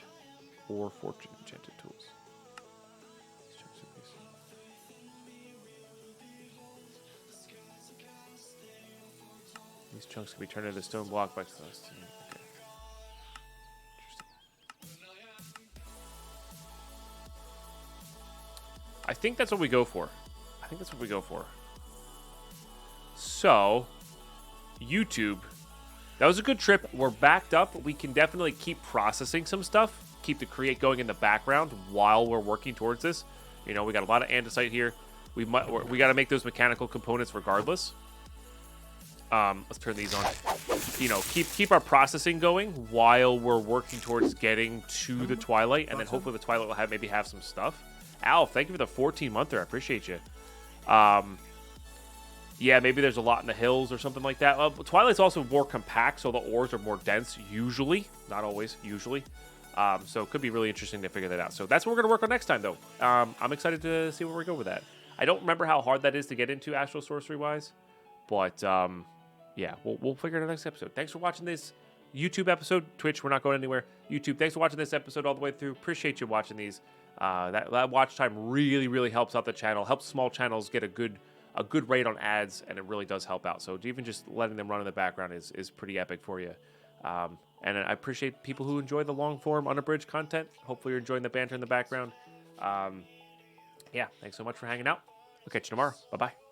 or fortune-enchanted tools. These chunks can be turned into stone block by okay. Interesting. I think that's what we go for. So, YouTube. That was a good trip. We're backed up. We can definitely keep processing some stuff. Keep the create going in the background while we're working towards this. You know, we got a lot of andesite here. We got to make those mechanical components regardless. Let's turn these on. You know, keep our processing going while we're working towards getting to the Twilight, and then hopefully the Twilight will maybe have some stuff. Alf, thank you for the 14-monther. I appreciate you. Yeah, maybe there's a lot in the hills or something like that. Twilight's also more compact, so the ores are more dense usually. Not always, usually. So it could be really interesting to figure that out. So that's what we're going to work on next time, though. I'm excited to see where we go with that. I don't remember how hard that is to get into Astral Sorcery-wise, but yeah, we'll figure it out next episode. Thanks for watching this YouTube episode. Twitch, we're not going anywhere. YouTube, thanks for watching this episode all the way through. Appreciate you watching these. That watch time really helps out the channel. Helps small channels get a good rate on ads, and it really does help out. So even just letting them run in the background is pretty epic for you. And I appreciate people who enjoy the long form unabridged content. Hopefully you're enjoying the banter in the background. Yeah, thanks so much for hanging out. We'll catch you tomorrow. Bye-bye.